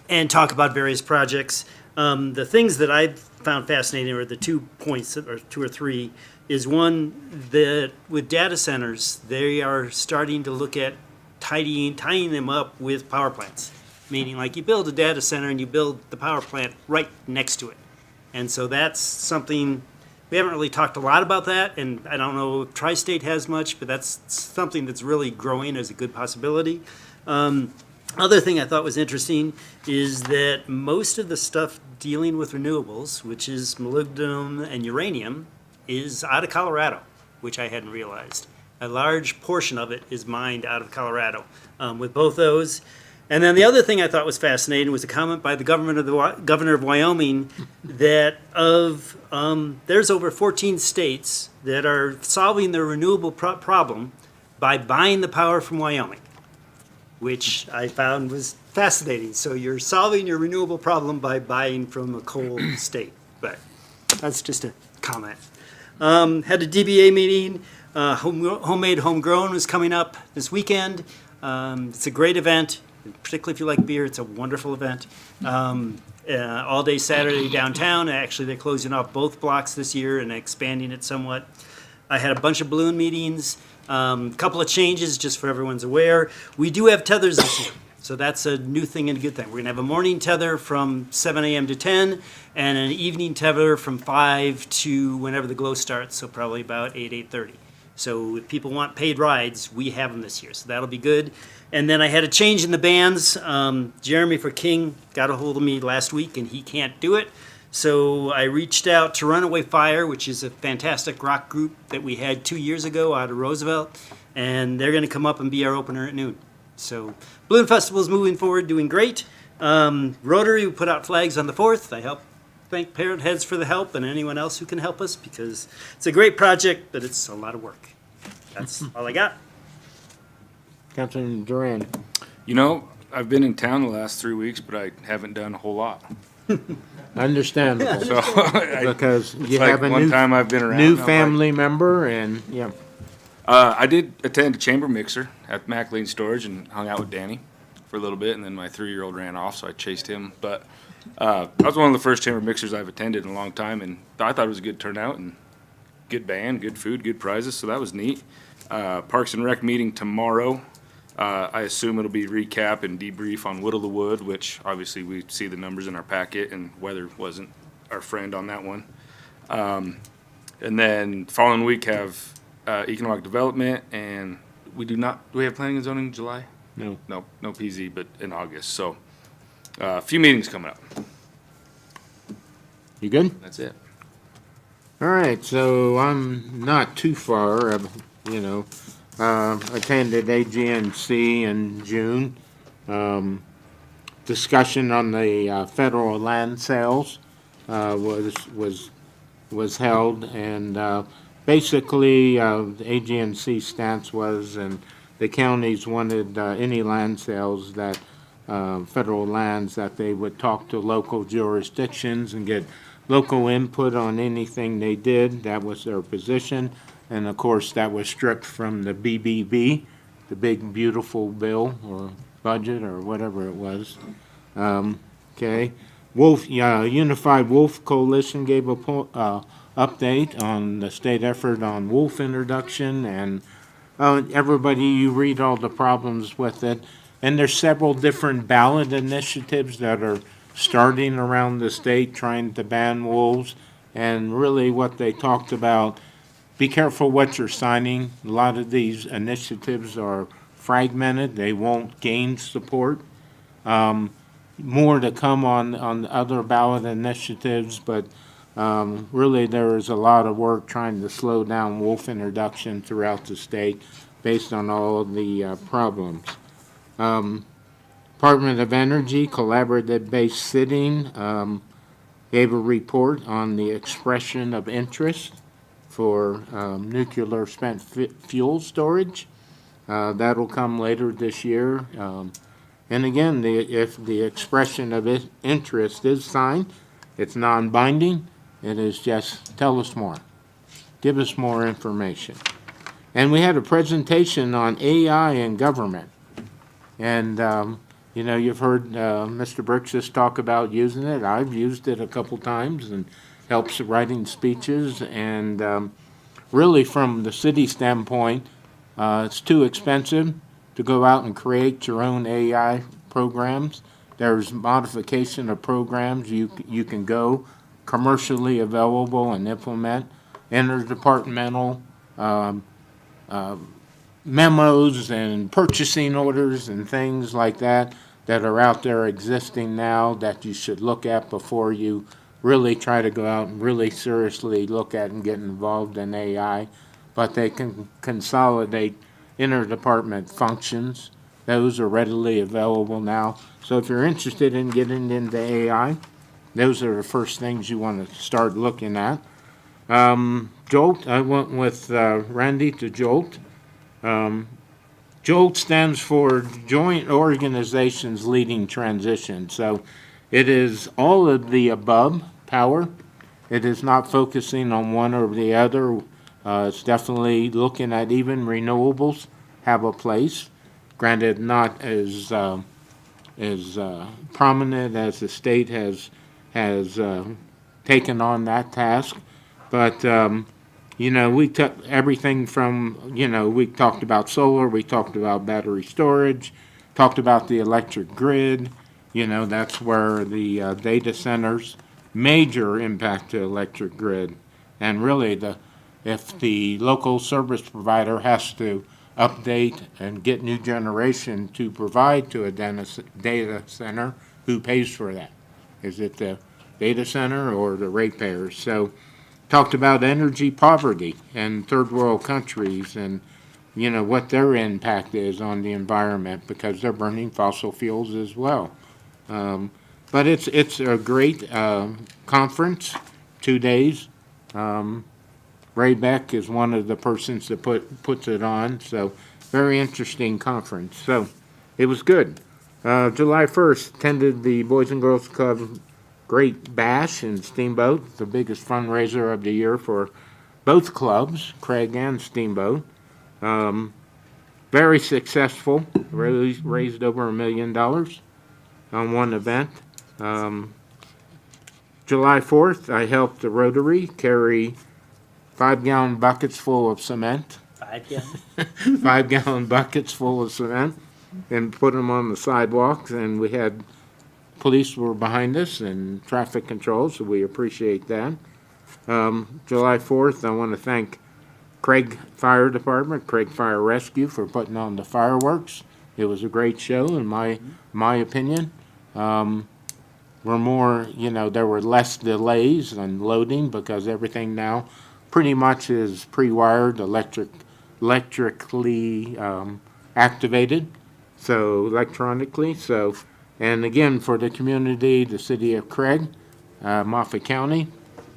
and talk about various projects. The things that I found fascinating are the 2 points, or 2 or 3, is one that with data centers, they are starting to look at tying them up with power plants. Meaning like you build a data center and you build the power plant right next to it. And so that's something, we haven't really talked a lot about that, and I don't know if Tri-State has much, but that's something that's really growing as a good possibility. Other thing I thought was interesting is that most of the stuff dealing with renewables, which is molybdenum and uranium, is out of Colorado, which I hadn't realized. A large portion of it is mined out of Colorado with both those. And then the other thing I thought was fascinating was a comment by the governor of Wyoming that there's over 14 states that are solving their renewable problem by buying the power from Wyoming, which I found was fascinating. So you're solving your renewable problem by buying from a coal state. But that's just a comment. Had a DBA meeting. Homemade Homegrown was coming up this weekend. It's a great event, particularly if you like beer. It's a wonderful event. All day Saturday downtown. Actually, they're closing off both blocks this year and expanding it somewhat. I had a bunch of balloon meetings. Couple of changes, just for everyone's aware. We do have tethers this year, so that's a new thing and a good thing. We're gonna have a morning tether from 7 a.m. to 10, and an evening tether from 5 to whenever the glow starts, so probably about 8:30. So if people want paid rides, we have them this year, so that'll be good. And then I had a change in the bands. Jeremy for King got a hold of me last week, and he can't do it. So I reached out to Runaway Fire, which is a fantastic rock group that we had 2 years ago out of Roosevelt, and they're going to come up and be our opener at noon. So Balloon Festival is moving forward, doing great. Rotary, we put out flags on the 4th. I help thank Parent Heads for the help and anyone else who can help us because it's a great project, but it's a lot of work. That's all I got. Councilman Duran. You know, I've been in town the last 3 weeks, but I haven't done a whole lot. Understandable, So because you like have a one time I've been around. new I'm like- family member, and, yeah. I did attend a chamber mixer at McLean Storage and hung out with Danny for a little bit, and then my 3-year-old ran off, so I chased him. But that was one of the first chamber mixers I've attended in a long time, and I thought it was a good turnout and good band, good food, good prizes, so that was neat. Parks and Rec meeting tomorrow. I assume it'll be recap and debrief on Whittle the Wood, which obviously we see the numbers in our packet, and weather wasn't our friend on that one. And then following week have economic development, and do we have planning and zoning in July? No. No PZ, but in August. So a few meetings coming up. You good? That's it. All right, so I'm not too far, attended AGNC in June. Discussion on the federal land sales was held, and basically the AGNC stance was, and the counties wanted any land sales that federal lands, that they would talk to local jurisdictions and get local input on anything they did. That was their position. And of course, that was stripped from the BBB, the Big Beautiful Bill or budget or whatever it was. Okay. Unified Wolf Coalition gave a update on the state effort on wolf introduction, and everybody, you read all the problems with it. And there's several different ballot initiatives that are starting around the state trying to ban wolves. And really what they talked about, be careful what you're signing. A lot of these initiatives are fragmented. They won't gain support. More to come on other ballot initiatives, but really there is a lot of work trying to slow down wolf introduction throughout the state based on all of the problems. Department of Energy collaborative-based sitting gave a report on the expression of interest for nuclear spent fuel storage. That'll come later this year. And again, if the expression of interest is signed, it's non-binding. It is just, tell us more. Give us more information. And we had a presentation on AI in government. And, you know, you've heard Mr. Brixis talk about using it. I've used it a couple times and helps writing speeches. And really from the city standpoint, it's too expensive to go out and create your own AI programs. There's modification of programs you can go commercially available and implement. Interdepartmental memos and purchasing orders and things like that that are out there existing now that you should look at before you really try to go out and really seriously look at and get involved in AI. But they can consolidate interdepartment functions. Those are readily available now. So if you're interested in getting into AI, those are the first things you want to start looking at. JOLT, I went with Randy to JOLT. JOLT stands for Joint Organizations Leading Transition. So it is all of the above power. It is not focusing on one or the other. It's definitely looking at even renewables have a place. Granted, not as prominent as the state has taken on that task, but you know, we took everything from, you know, we talked about solar, we talked about battery storage, talked about the electric grid. You know, that's where the data centers, major impact to electric grid, and really if the local service provider has to update and get new generation to provide to a data center, who pays for that? Is it the data center or the ratepayers? So talked about energy poverty in third world countries and, you know, what their impact is on the environment because they're burning fossil fuels as well. But it's a great conference, 2 days. Ray Beck is one of the persons that puts it on, so very interesting conference. So it was good. July 1st, attended the Boys and Girls Club Great Bash in Steamboat, the biggest fundraiser of the year for both clubs, Craig and Steamboat. Very successful, raised over $1 million on one event. July 4th, I helped the Rotary carry 5-gallon buckets full of cement. 5 gallons? 5-gallon buckets full of cement and put them on the sidewalks, and we had police were behind us and traffic control, so we appreciate that. July 4th, I want to thank Craig Fire Department, Craig Fire Rescue, for putting on the fireworks. It was a great show, in my opinion. We're more, you know, there were less delays and loading because everything now pretty much is pre-wired, electric electrically activated, so electronically. So, and again, for the community, the city of Craig, Moffett County,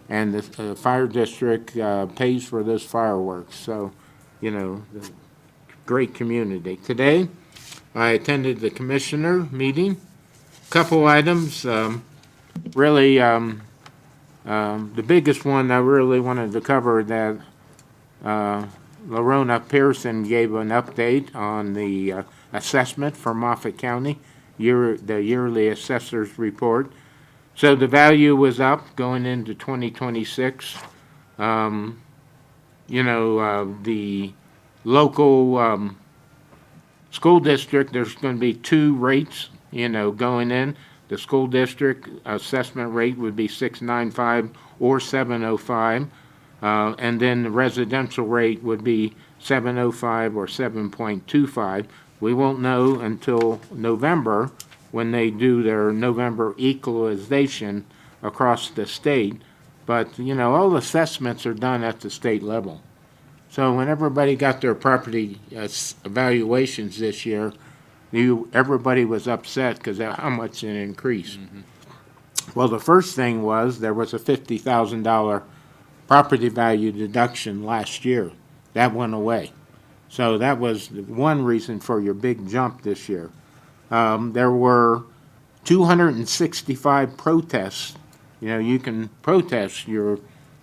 and the fire district pays for those fireworks. So, you know, great community. Today, I attended the commissioner meeting. Couple items, really, the biggest one I really wanted to cover that Lorona Pearson gave an update on the assessment for Moffett County, the yearly assessor's report. So the value was up going into 2026. The local school district, there's going to be two rates, going in. The school district assessment rate would be 695 or 705. And then the residential rate would be 705 or 7.25. We won't know until November when they do their November equalization across the state. But, all assessments are done at the state level. So when everybody got their property evaluations this year, everybody was upset because of how much it increased. Well, the first thing was there was a $50,000 property value deduction last year. That went away. So that was one reason for your big jump this year. There were 265 protests. You can protest your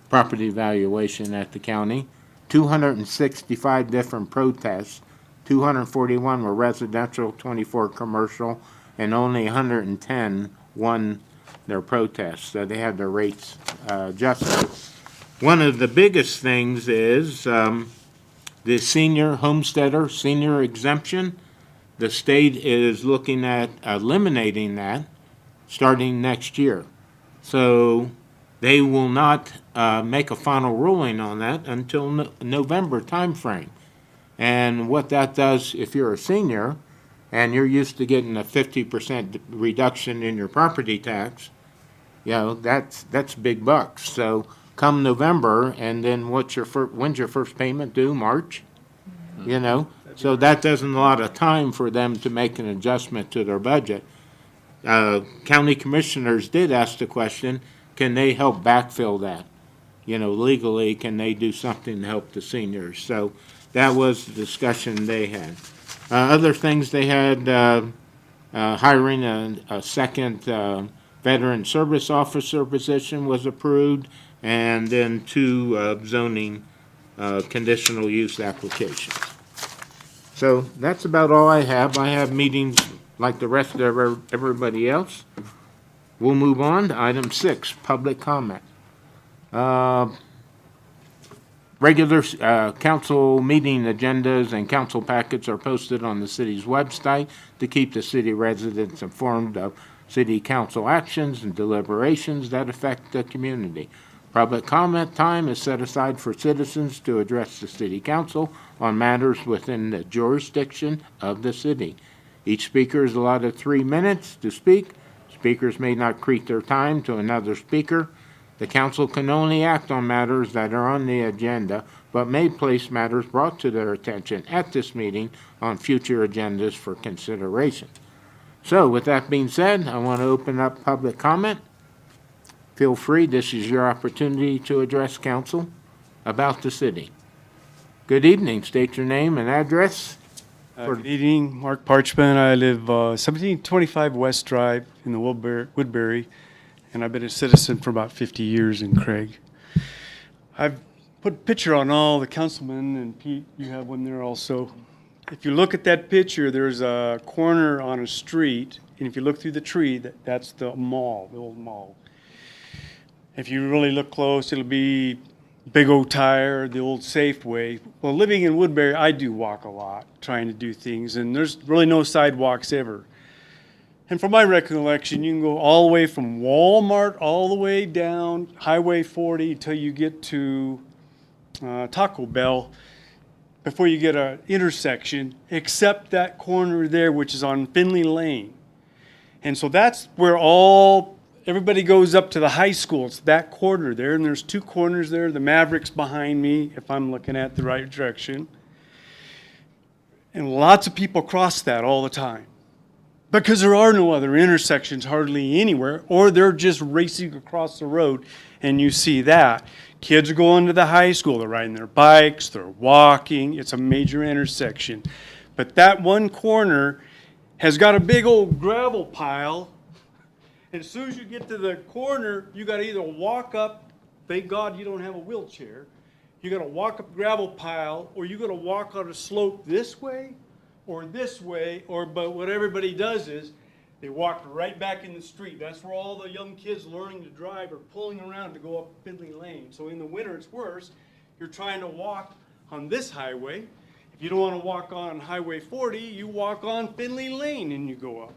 property valuation at the county. 265 different protests. 241 were residential, 24 commercial, and only 110 won their protests. So they had their rates adjusted. One of the biggest things is the senior homesteader senior exemption. The state is looking at eliminating that starting next year. So they will not make a final ruling on that until November timeframe. And what that does, if you're a senior and you're used to getting a 50% reduction in your property tax, that's big bucks. So come November, and then when's your first payment due? March? So that doesn't a lot of time for them to make an adjustment to their budget. County commissioners did ask the question, can they help backfill that? Legally, can they do something to help the seniors? So that was the discussion they had. Other things they had, hiring a second veteran service officer position was approved, and then 2 zoning conditional use applications. So that's about all I have. I have meetings like the rest of everybody else. We'll move on to item 6, public comment. Regular council meeting agendas and council packets are posted on the city's website to keep the city residents informed of city council actions and deliberations that affect the community. Public comment time is set aside for citizens to address the city council on matters within the jurisdiction of the city. Each speaker is allotted 3 minutes to speak. Speakers may not create their time to another speaker. The council can only act on matters that are on the agenda, but may place matters brought to their attention at this meeting on future agendas for consideration. So with that being said, I want to open up public comment. Feel free, this is your opportunity to address council about the city. Good evening, state your name and address. Good evening, Mark Parchman. I live 1725 West Drive in the Woodbury, and I've been a citizen for about 50 years in Craig. I've put a picture on all the councilmen, and Pete, you have one there also. If you look at that picture, there's a corner on a street, and if you look through the tree, that's the mall, the old mall. If you really look close, it'll be Big O Tire, the old Safeway. Well, living in Woodbury, I do walk a lot, trying to do things, and there's really no sidewalks ever. And from my recollection, you can go all the way from Walmart all the way down Highway 40 until you get to Taco Bell before you get an intersection, except that corner there, which is on Finley Lane. And so that's where everybody goes up to the high school. It's that corner there, and there's 2 corners there. The Mavericks behind me, if I'm looking at the right direction. And lots of people cross that all the time because there are no other intersections hardly anywhere, or they're just racing across the road and you see that. Kids are going to the high school, they're riding their bikes, they're walking, it's a major intersection. But that one corner has got a big old gravel pile. And as soon as you get to the corner, you gotta either walk up, thank God you don't have a wheelchair, you gotta walk up gravel pile, or you gotta walk on a slope this way, but what everybody does is, they walk right back in the street. That's where all the young kids learning to drive are pulling around to go up Finley Lane. So in the winter, it's worse. You're trying to walk on this highway. If you don't wanna walk on Highway 40, you walk on Finley Lane and you go up.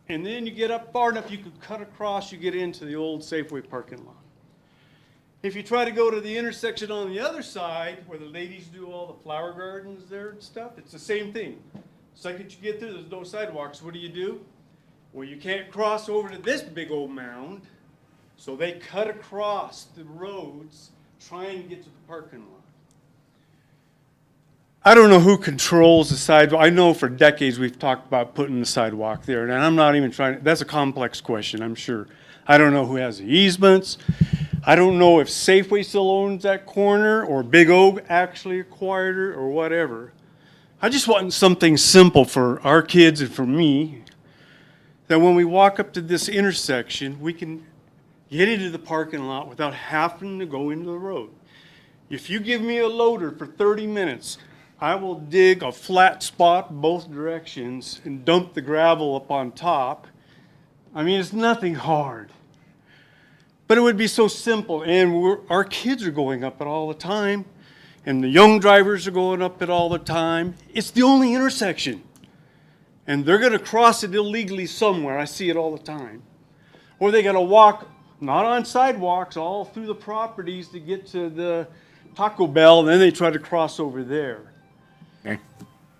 And then you get up far enough, you could cut across, you get into the old Safeway parking lot. If you try to go to the intersection on the other side, where the ladies do all the flower gardens there and stuff, it's the same thing. Second you get there, there's no sidewalks. What do? Well, you can't cross over to this big old mound, so they cut across the roads trying to get to the parking lot. I don't know who controls the sidewalk. I know for decades we've talked about putting the sidewalk there, and I'm not even trying, that's a complex question, I'm sure. I don't know who has the easements. I don't know if Safeway still owns that corner, or Big Oak actually acquired it, or whatever. I just want something simple for our kids and for me, that when we walk up to this intersection, we can get into the parking lot without having to go into the road. If you give me a loader for 30 minutes, I will dig a flat spot both directions and dump the gravel up on top. I mean, it's nothing hard. But it would be so simple, and our kids are going up it all the time, and the young drivers are going up it all the time. It's the only intersection. And they're gonna cross it illegally somewhere, I see it all the time. Or they gotta walk, not on sidewalks, all through the properties to get to the Taco Bell, and then they try to cross over there. Okay.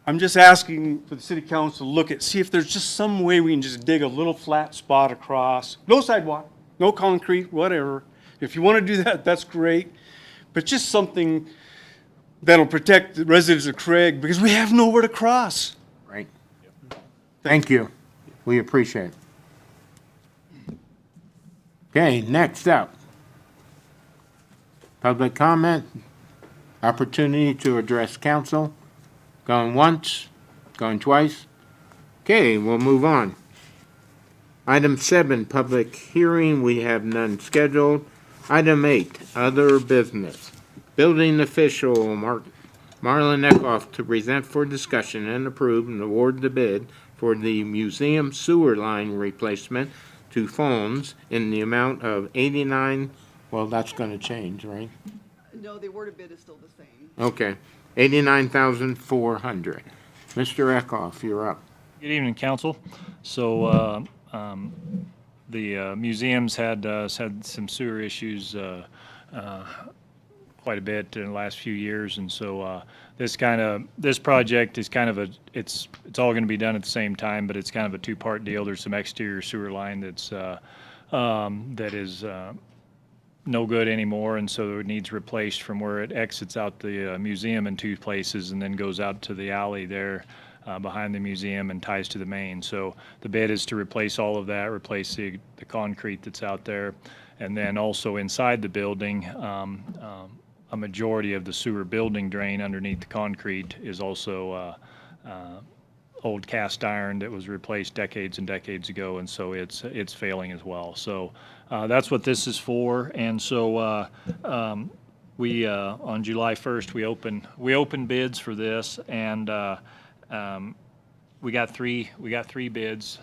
I'm just asking for the city council to look at, see if there's just some way we can just dig a little flat spot across. No sidewalk, no concrete, whatever. If you wanna do that, that's great. But just something that'll protect the residents of Craig, because we have nowhere to cross. Right. Thank you. We appreciate it. Okay, next up. Public comment, opportunity to address council. Going once, going twice. Okay, we'll move on. Item 7, public hearing, we have none scheduled. Item 8, other business. Building official Marlon Eckhoff to present for discussion and approve and award the bid for the museum sewer line replacement to Phones in the amount of 89, well, that's gonna change, right? No, the awarded bid is still the same. Okay, 89,400. Mr. Eckhoff, you're up. Good evening, council. So, the museum's had some sewer issues quite a bit in the last few years, and so this project is kind of it's all going to be done at the same time, but it's kind of a two-part deal. There's some exterior sewer line that is no good anymore, and so it needs replaced from where it exits out the museum in two places and then goes out to the alley there behind the museum and ties to the main. So the bid is to replace all of that, replace the concrete that's out there, and then also inside the building, a majority of the sewer building drain underneath the concrete is also old cast iron that was replaced decades and decades ago, and so it's failing as well. So that's what this is for. And so we on July 1st we opened bids for this, and we got three bids.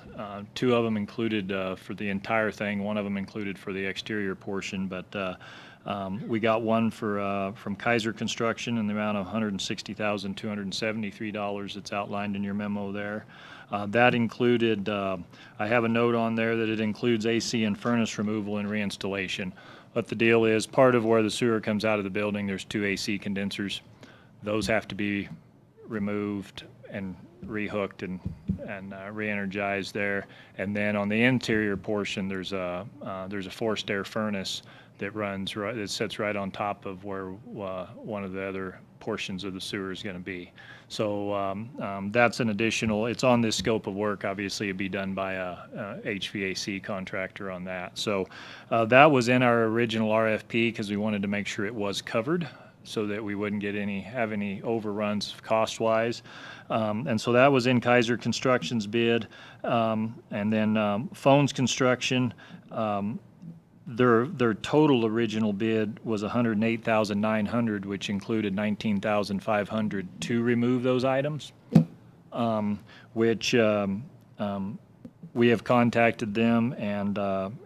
Two of them included for the entire thing. One of them included for the exterior portion, but we got one from Kaiser Construction in the amount of $160,273. It's outlined in your memo there. That included, I have a note on there that it includes AC and furnace removal and reinstallation. What the deal is, part of where the sewer comes out of the building, there's two AC condensers. Those have to be removed and rehooked and re-energized there. And then on the interior portion, there's a forced air furnace that runs right, that sits right on top of where one of the other portions of the sewer is going to be. So that's an additional, it's on this scope of work. Obviously, it'd be done by a HVAC contractor on that. So that was in our original RFP because we wanted to make sure it was covered so that we wouldn't have any overruns cost-wise. And so that was in Kaiser Construction's bid. And then Phones Construction, their total original bid was $108,900, which included $19,500 to remove those items, which we have contacted them, and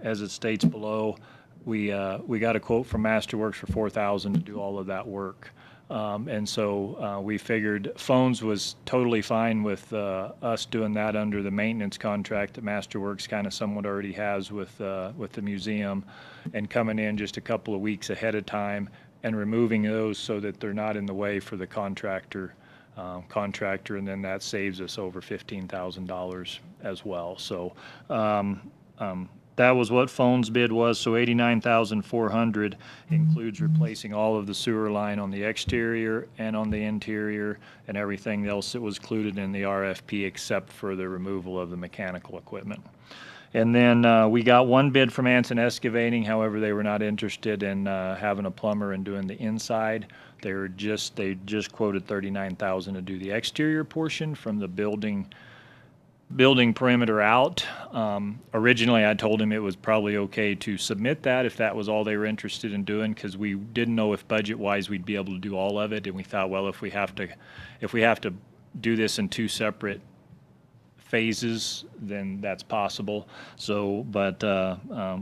as it states below, we got a quote from Masterworks for $4,000 to do all of that work. And so we figured Phones was totally fine with us doing that under the maintenance contract that Masterworks kind of somewhat already has with the museum, and coming in just a couple of weeks ahead of time and removing those so that they're not in the way for the contractor, and then that saves us over $15,000 as well. So that was what Phones bid was, so $89,400 includes replacing all of the sewer line on the exterior and on the interior, and everything else that was included in the RFP except for the removal of the mechanical equipment. And then we got one bid from Anson Excavating. However, they were not interested in having a plumber and doing the inside. They just quoted $39,000 to do the exterior portion from the building perimeter out. Originally, I told him it was probably okay to submit that if that was all they were interested in doing, because we didn't know if budget-wise we'd be able to do all of it, and we thought, well, if we have to do this in two separate phases, then that's possible. So, but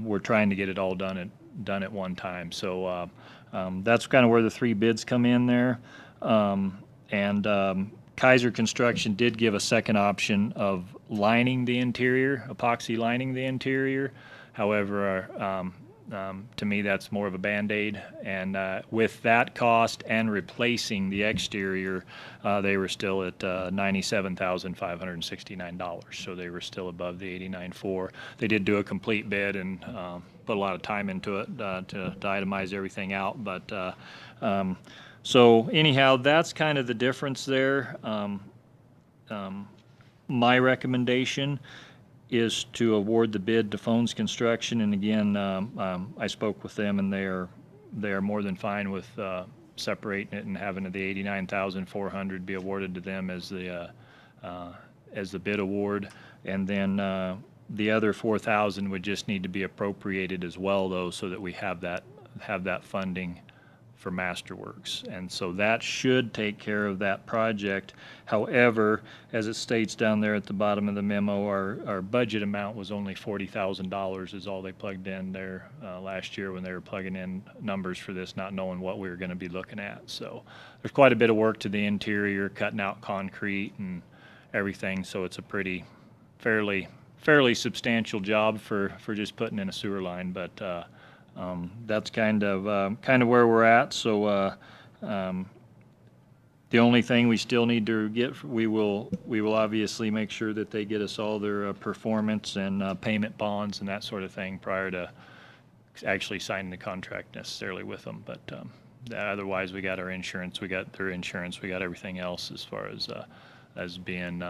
we're trying to get it all done at one time. So that's kind of where the three bids come in there, and Kaiser Construction did give a second option of lining the interior, epoxy lining the interior. However, to me, that's more of a Band-Aid. And with that cost and replacing the exterior, they were still at $97,569. So they were still above the $89,400. They did do a complete bid and put a lot of time into it to itemize everything out. But so anyhow, that's kind of the difference there. My recommendation is to award the bid to Phones Construction, and again, I spoke with them, and they are more than fine with separating it and having the $89,400 be awarded to them as the bid award, and then the other $4,000 would just need to be appropriated as well, though, so that we have that funding for Masterworks. And so that should take care of that project. However, as it states down there at the bottom of the memo, our budget amount was only $40,000 is all they plugged in there last year when they were plugging in numbers for this, not knowing what we were going to be looking at. So there's quite a bit of work to the interior, cutting out concrete and everything. So it's a fairly substantial job for just putting in a sewer line, but that's kind of where we're at. So the only thing we still need to get, we will obviously make sure that they get us all their performance and payment bonds and that sort of thing prior to actually signing the contract necessarily with them. But otherwise, we got our insurance, we got their insurance, we got everything else as far as being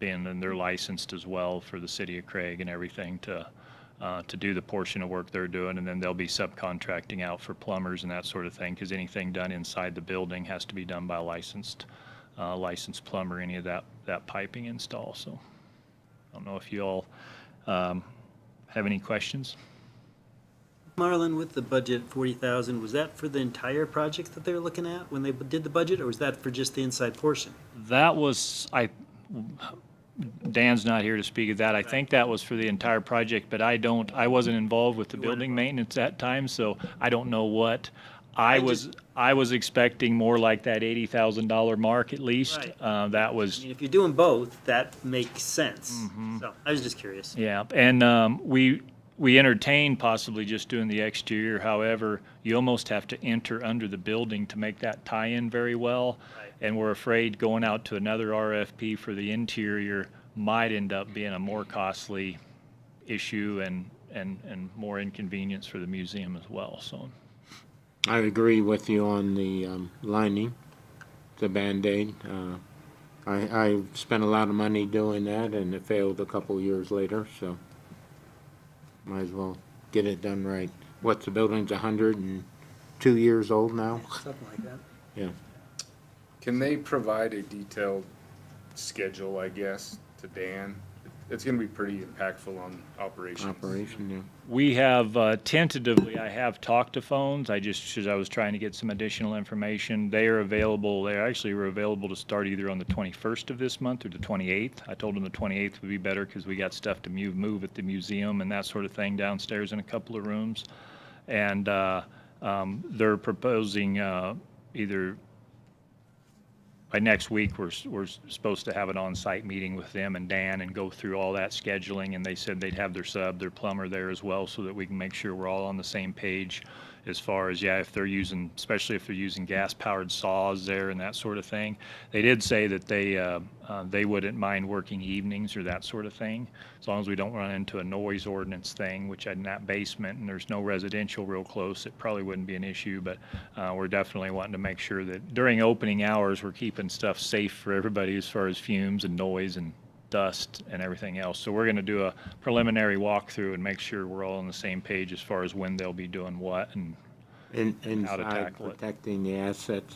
and they're licensed as well for the city of Craig and everything to do the portion of work they're doing, and then they'll be subcontracting out for plumbers and that sort of thing, because anything done inside the building has to be done by a licensed plumber, any of that piping install. So I don't know if you all have any questions. Marlon, with the budget, 40,000, was that for the entire project that they were looking at when they did the budget, or was that for just the inside portion? That was, Dan's not here to speak of that. I think that was for the entire project, but I wasn't involved with the building maintenance at that time, so I don't know what. I was expecting more like that $80,000 mark at least. Right. That was. I mean, if you're doing both, that makes sense. So I was just curious. Yeah, and we entertained possibly just doing the exterior. However, you almost have to enter under the building to make that tie-in very well. Right. And we're afraid going out to another RFP for the interior might end up being a more costly issue and more inconvenience for the museum as well, so. I agree with you on the lining, the Band-Aid. I spent a lot of money doing that, and it failed a couple years later, so might as well get it done right. What's the building's 102 years old now? Something like that. Yeah. Can they provide a detailed schedule, I guess, to Dan? It's gonna be pretty impactful on operations. Operation, yeah. We have tentatively, I have talked to Phones. I was trying to get some additional information. They are available, they actually were available to start either on the 21st of this month or the 28th. I told them the 28th would be better because we got stuff to move at the museum and that sort of thing downstairs in a couple of rooms. And they're proposing either by next week, we're supposed to have an on-site meeting with them and Dan and go through all that scheduling, and they said they'd have their plumber there as well so that we can make sure we're all on the same page as far as, if they're using, especially if they're using gas-powered saws there and that sort of thing. They did say that they wouldn't mind working evenings or that sort of thing, as long as we don't run into a noise ordinance thing, which in that basement, and there's no residential real close, it probably wouldn't be an issue, but we're definitely wanting to make sure that during opening hours, we're keeping stuff safe for everybody as far as fumes and noise and dust and everything else. So we're going to do a preliminary walkthrough and make sure we're all on the same page as far as when they'll be doing what and how to Inside, tackle it. protecting the assets,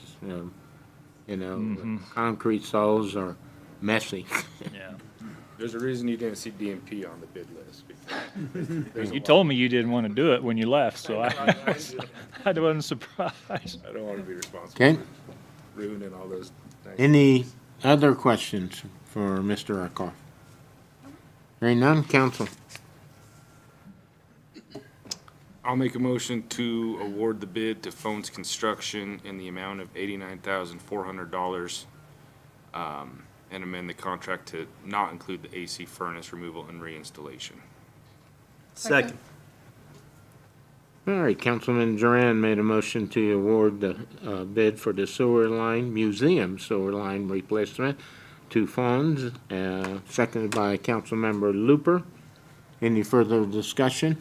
Mm-hmm. concrete soles are messy. Yeah. There's a reason you didn't see DMP on the bid list. because there's a You lot- told me you didn't want to do it when you left, so I wasn't surprised. I don't want to be responsible Okay. for ruining all those nice. Any other questions for Mr. Arkoff? Hearing none, council. I'll make a motion to award the bid to Phones Construction in the amount of $89,400, and amend the contract to not include the AC furnace removal and reinstallation. Second. All right, Councilman Duran made a motion to award the bid for the museum sewer line replacement to Fonds, seconded by Councilmember Looper. Any further discussion?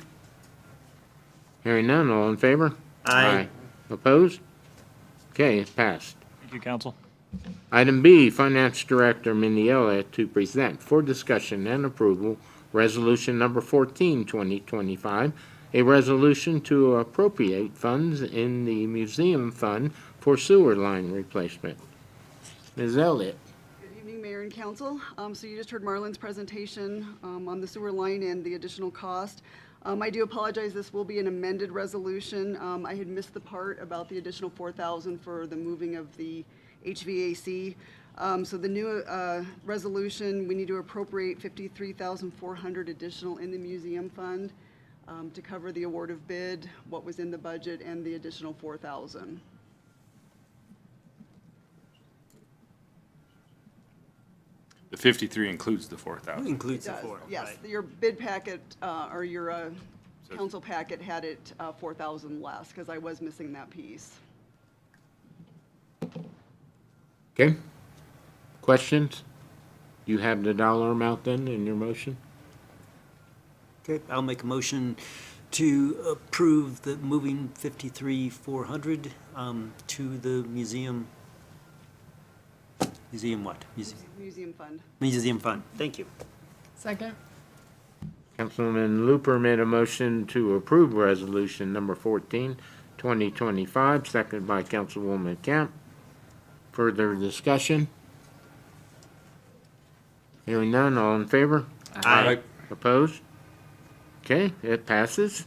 Hearing none, all in favor? Aye. Opposed? Okay, it passed. Thank you, council. Item B, Finance Director Mindy Elliott to present for discussion and approval Resolution Number 14, 2025, a resolution to appropriate funds in the Museum Fund for sewer line replacement. Ms. Elliott. Good evening, Mayor and Council. So you just heard Marlon's presentation on the sewer line and the additional cost. I do apologize, this will be an amended resolution. I had missed the part about the additional $4,000 for the moving of the HVAC. So the new resolution, we need to appropriate $53,400 additional in the museum fund to cover the award of bid, what was in the budget, and the additional $4,000. The 53 includes the 4,000. Includes the Does, four. yes. right. Your bid packet, or your council packet had it 4,000 less, because I was missing that piece. Okay. Questions? You have the dollar amount then in your motion? Okay, I'll make a motion to approve the moving 53,400 to the museum. Museum what? Museum fund. Museum fund. Thank you. Second. Councilman Looper made a motion to approve Resolution Number 14, 2025, seconded by Councilwoman Camp. Further discussion? Hearing none, all in favor? Aye. Opposed? Okay, it passes.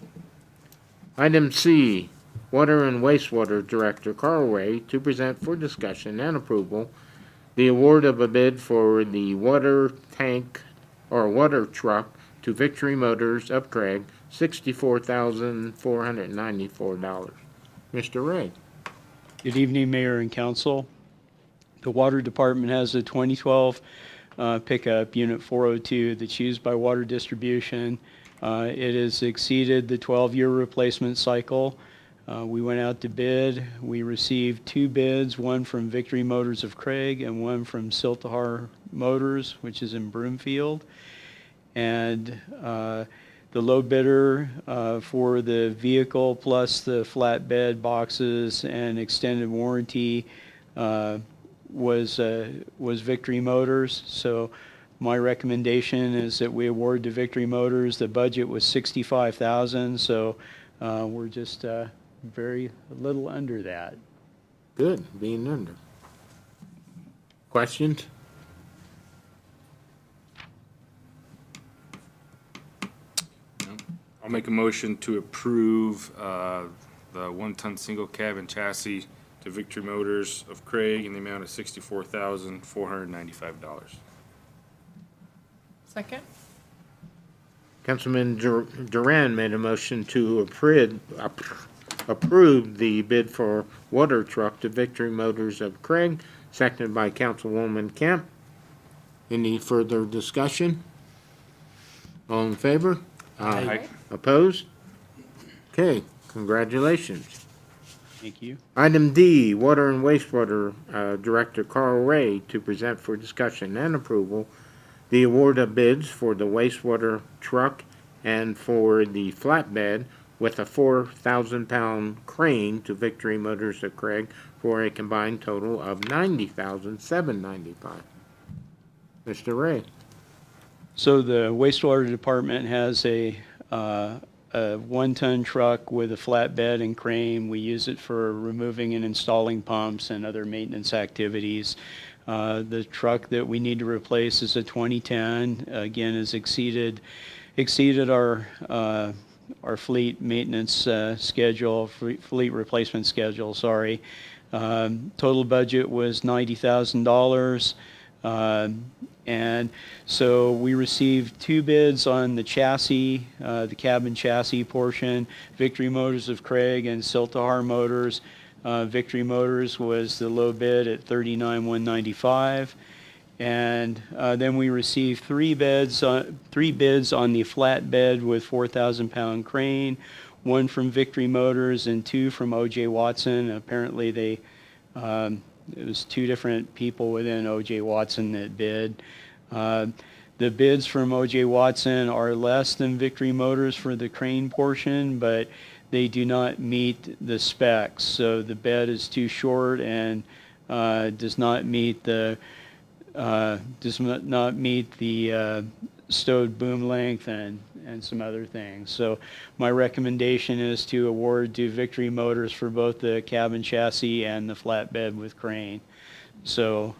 Item C, Water and Wastewater Director Carl Ray to present for discussion and approval the award of a bid for the water tank or water truck to Victory Motors of Craig, $64,494. Mr. Ray. Good evening, Mayor and Council. The Water Department has a 2012 pickup, Unit 402, that's used by Water Distribution It has exceeded the 12-year replacement cycle. We went out to bid. We received 2 bids, one from Victory Motors of Craig and one from Siltahar Motors, which is in Broomfield. And the low bidder for the vehicle plus the flatbed boxes and extended warranty was Victory Motors. So my recommendation is that we award to Victory Motors. The budget was $65,000, so we're just very little under that. Good, being under. Questions? I'll make a motion to approve the one-ton single cab and chassis to Victory Motors of Craig in the amount of $64,495. Second? Councilman Duran made a motion to approve the bid for water truck to Victory Motors of Craig, seconded by Councilwoman Camp. Any further discussion? All in favor? Aye. Opposed? Okay, congratulations. Thank you. Item D, Water and Wastewater Director Carl Ray to present for discussion and approval the award of bids for the wastewater truck and for the flatbed with a 4,000-pound crane to Victory Motors of Craig for a combined total of $90,795. Mr. Ray. So the wastewater department has a 1-ton truck with a flatbed and crane. We use it for removing and installing pumps and other maintenance activities. The truck that we need to replace is a 2010. Again, has exceeded our fleet maintenance schedule, fleet replacement schedule. Sorry. Total budget was $90,000. And so we received 2 bids on the chassis, the cabin chassis portion, Victory Motors of Craig and Siltahar Motors. Victory Motors was the low bid at $39,195. And then we received 3 bids on the flatbed with 4,000-pound crane, 1 from Victory Motors and 2 from O.J. Watson. Apparently it was 2 different people within O.J. Watson that bid. The bids from O.J. Watson are less than Victory Motors for the crane portion, but they do not meet the specs. So the bed is too short and does not meet the stowed boom length and some other things. So my recommendation is to award to Victory Motors for both the cabin chassis and the flatbed with crane. So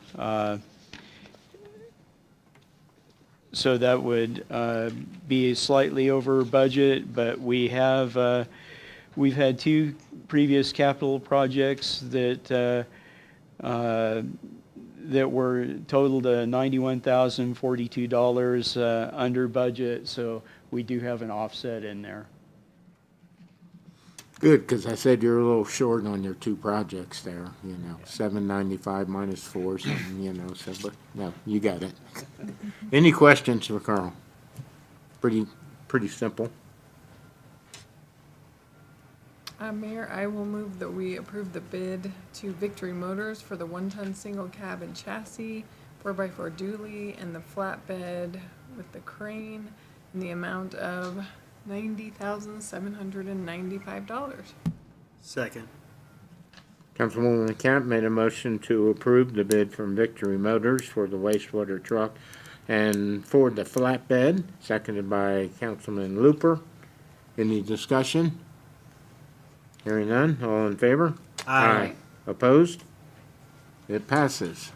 so that would be slightly over budget, but we've had 2 previous capital projects that were totaled $91,042 under budget, so we do have an offset in there. Good, because I said you're a little short on your 2 projects there, you know, 795 minus 4, something, you know, so, but, no, you got it. Any questions for Carl? Pretty simple. Mayor, I will move that we approve the bid to Victory Motors for the 1-ton single cab and chassis, 4x4 dually, and the flatbed with the crane in the amount of $90,795. Second. Councilwoman Camp made a motion to approve the bid from Victory Motors for the wastewater truck and for the flatbed, seconded by Councilman Looper. Any discussion? Hearing none, all in favor? Aye. Opposed? It passes.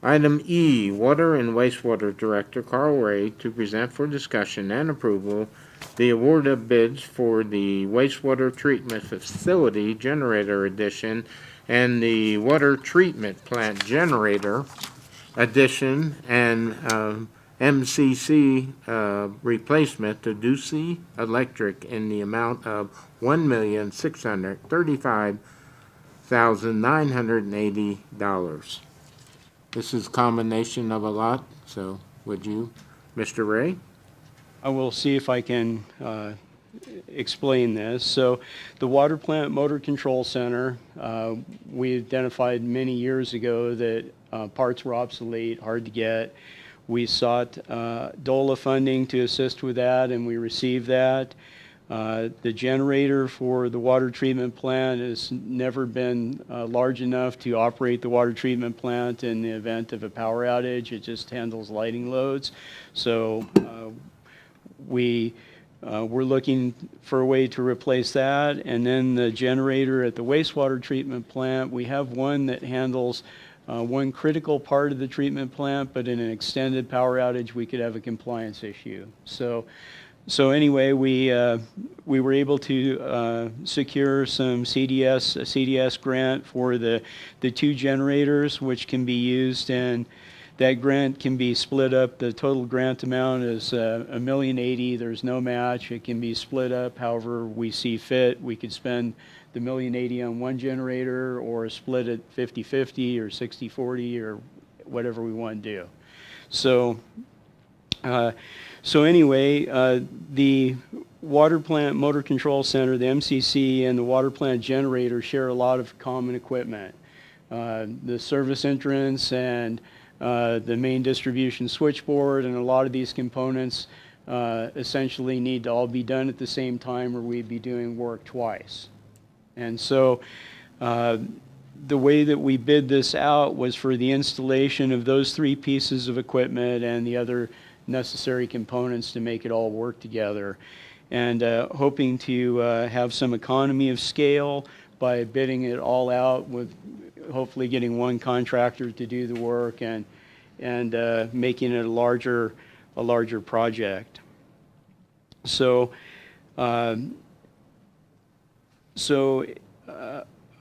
Item E, Water and Wastewater Director Carl Ray to present for discussion and approval the award of bids for the wastewater treatment facility generator addition and the water treatment plant generator addition and MCC replacement to Ducey Electric in the amount of $1,635,980. This is a combination of a lot, so would you, Mr. Ray? I will see if I can explain this. So the Water Plant Motor Control Center, we identified many years ago that parts were obsolete, hard to get. We sought DOLA funding to assist with that, and we received that. The generator for the water treatment plant has never been large enough to operate the water treatment plant in the event of a power outage. It just handles lighting loads. So we're looking for a way to replace that. And then the generator at the wastewater treatment plant, we have one that handles one critical part of the treatment plant, but in an extended power outage, we could have a compliance issue. So anyway, we were able to secure some a CDS grant for the two generators, which can be used, and that grant can be split up. The total grant amount is $1.080 million. There's no match. It can be split up however we see fit. We could spend the $1.080 million on one generator, or split it 50-50 or 60-40 or whatever we want to do. So anyway, the Water Plant Motor Control Center, the MCC, and the water plant generator share a lot of common equipment. The service entrance and the main distribution switchboard, and a lot of these components essentially need to all be done at the same time, or we'd be doing work twice. And so the way that we bid this out was for the installation of those three pieces of equipment and the other necessary components to make it all work together, and hoping to have some economy of scale by bidding it all out, with hopefully getting one contractor to do the work and making it a larger project. So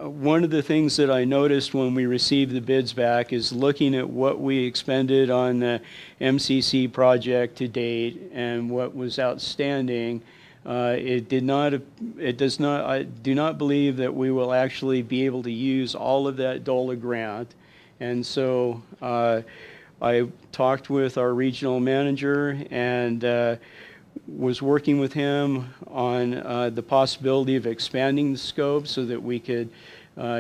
one of the things that I noticed when we received the bids back is looking at what we expended on the MCC project to date and what was outstanding. I do not believe that we will actually be able to use all of that DOLA grant. And so I talked with our regional manager and was working with him on the possibility of expanding the scope so that we could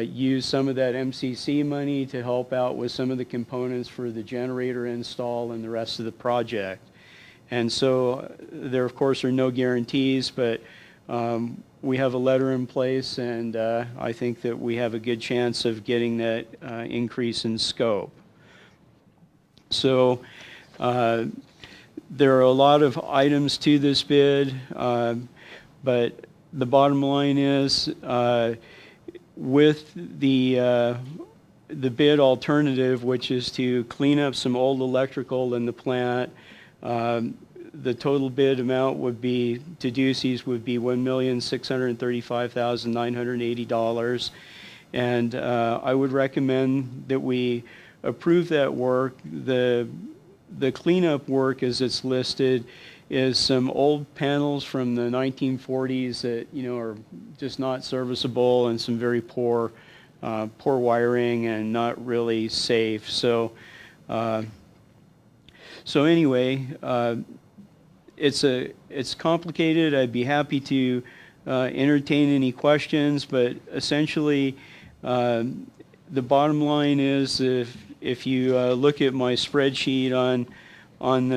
use some of that MCC money to help out with some of the components for the generator install and the rest of the project. And so there, of course, are no guarantees, but we have a letter in place, and I think that we have a good chance of getting that increase in scope. So there are a lot of items to this bid, but the bottom line is with the bid alternative, which is to clean up some old electrical in the plant, the total bid amount would be, to Ducey's, would be $1,635,980. And I would recommend that we approve that work. The cleanup work, as it's listed, is some old panels from the 1940s that, are just not serviceable, and some very poor wiring and not really safe. So anyway, it's complicated. I'd be happy to entertain any questions, but essentially, the bottom line is, if you look at my spreadsheet on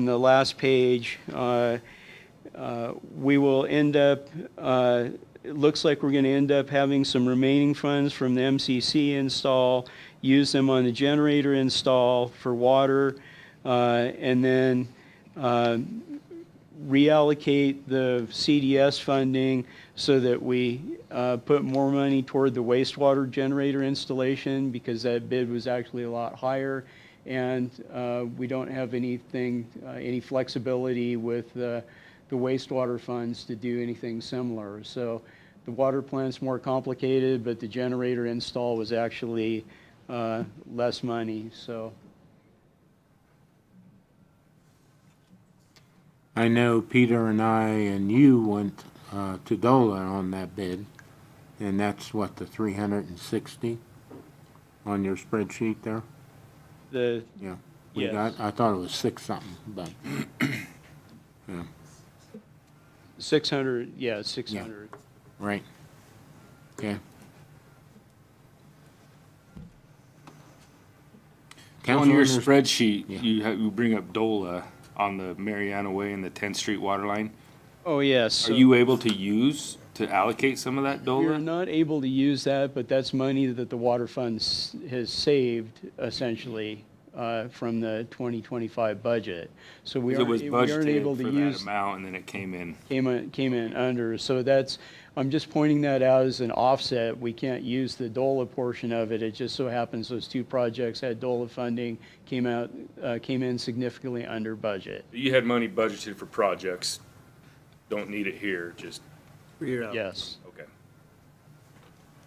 the last page, we will end up, it looks like we're going to end up having some remaining funds from the MCC install, use them on the generator install for water, and then reallocate the CDS funding so that we put more money toward the wastewater generator installation, because that bid was actually a lot higher, and we don't have any flexibility with the wastewater funds to do anything similar. So the water plant's more complicated, but the generator install was actually less money. So I know Peter and I and you went to DOLA on that bid, and that's what, the 360 on your spreadsheet there? the Yeah. Yes. I thought it was 6 something, but Yeah. 600, yeah, 600. Right. Okay. On your Councilman, spreadsheet, Yeah. you bring up DOLA on the Mariana Way and the 10th Street water line. Oh, yes. Are you able to allocate some of that We're DOLA? not able to use that, but that's money that the water fund has saved essentially from the 2025 budget. So we It was aren't able budgeted to for that use, amount and then it came in. came in under. So that's, I'm just pointing that out as an offset. We can't use the DOLA portion of it. It just so happens those two projects had DOLA funding, came in significantly under budget. You had money budgeted for projects. Don't need it here, just, Yes. okay.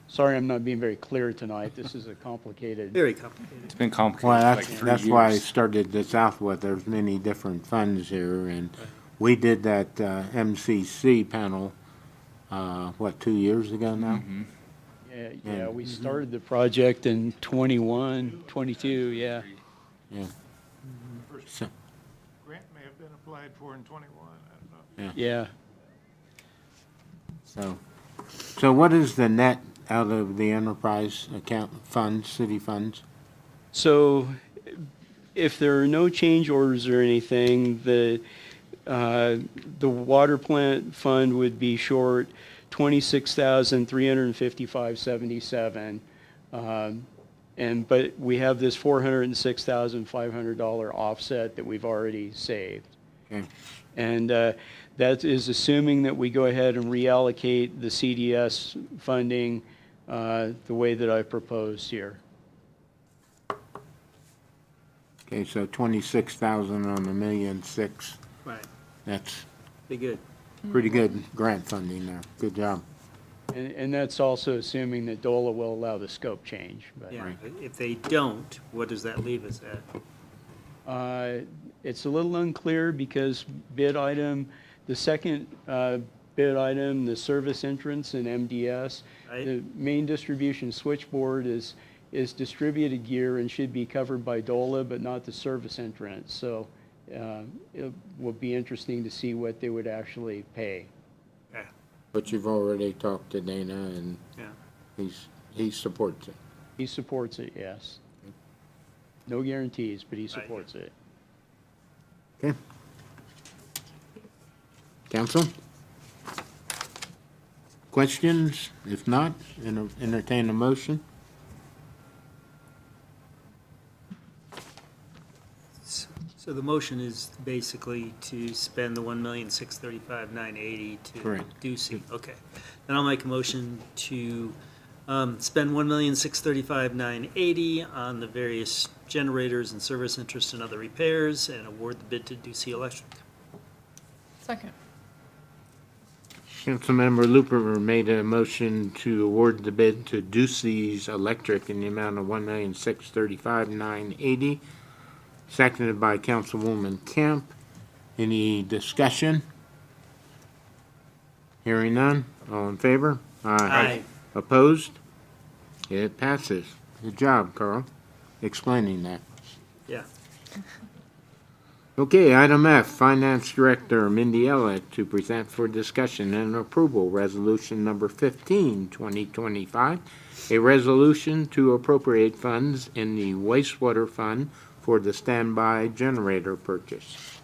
Sorry, I'm not being very clear tonight. This is a complicated. Very complicated. It's been complicated. well, like that's, 3 that's why I years. started this out with, there's many different funds here, and we did that, MCC panel, 2 years ago now? Yeah, we started the project in 21, 22, yeah. Yeah. So, Grant may have been applied for in 21, I don't know. Yeah. so what is the net out of the enterprise account funds, city funds? So if there are no change orders or anything, the water plant fund would be short 26,355.77. But we have this $406,500 offset that we've already saved. Okay. And that is assuming that we go ahead and reallocate the CDS funding the way that I proposed here. Okay, so 26,000 on the 1,000,006. Right, That's be good. pretty good grant funding there. Good job. And that's also assuming that DOLA will allow the scope change. But Yeah, if they don't, what does that leave us at? it's a little unclear because the second bid item, the service entrance and MDS, Right. the main distribution switchboard is distributed gear and should be covered by DOLA, but not the service entrance. So it will be interesting to see what they would actually pay. Okay, But you've already talked to Dana, and yeah. he supports it. He supports it, yes. No guarantees, but he supports it. Okay. Council? Questions? If not, entertain a motion. So the motion is basically to spend the 1,635,980 to Correct. Ducey. Okay. Then I'll make a motion to spend 1,635,980 on the various generators and service interest and other repairs and award the bid to Ducey Electric. Second. Councilmember Looper made a motion to award the bid to Ducey's Electric in the amount of $1,635,980. Seconded by Councilwoman Camp. Any discussion? Hearing none. All in favor? Aye. Opposed? It passes. Good job, Carl, explaining that. Yeah. Okay, item F, Finance Director Mindy Elliott to present for discussion and approval Resolution Number 15, 2025, a resolution to appropriate funds in the wastewater fund for the standby generator purchase.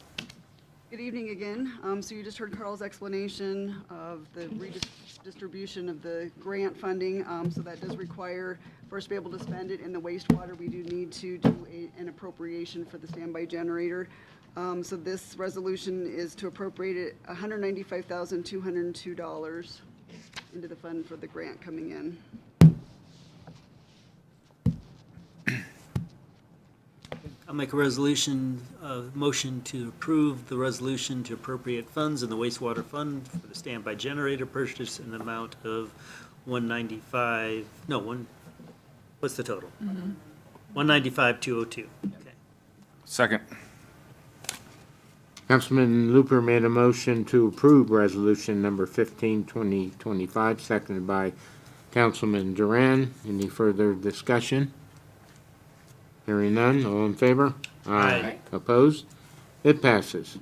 Good evening again. So you just heard Carl's explanation of the redistribution of the grant funding. So that does require, for us to be able to spend it in the wastewater, we do need to do an appropriation for the standby generator. So this resolution is to appropriate it $195,202 into the fund for the grant coming in. I'll make a motion to approve the resolution to appropriate funds in the wastewater fund for the standby generator purchase in the amount of what's the total? 195,202. Okay. Second. Councilman Looper made a motion to approve Resolution Number 15, 2025, seconded by Councilman Duran. Any further discussion? Hearing none, all in favor? Aye. Opposed? It passes.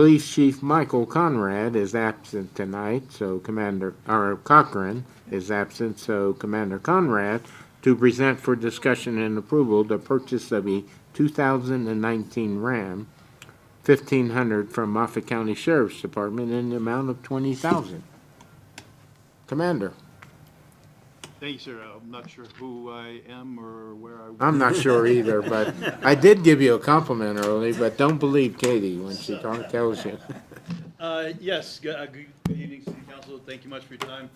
Police Chief Michael Conrad is absent tonight, so Cochran is absent, so Commander Conrad to present for discussion and approval the purchase of a 2019 Ram 1500 from Moffett County Sheriff's Department in the amount of $20,000. Commander, Thank you, sir. I'm not sure who I am or where I. I'm not sure either, but I did give you a compliment early, but don't believe Katie when she tells you. Yes, good evening, City Council. Thank you much for your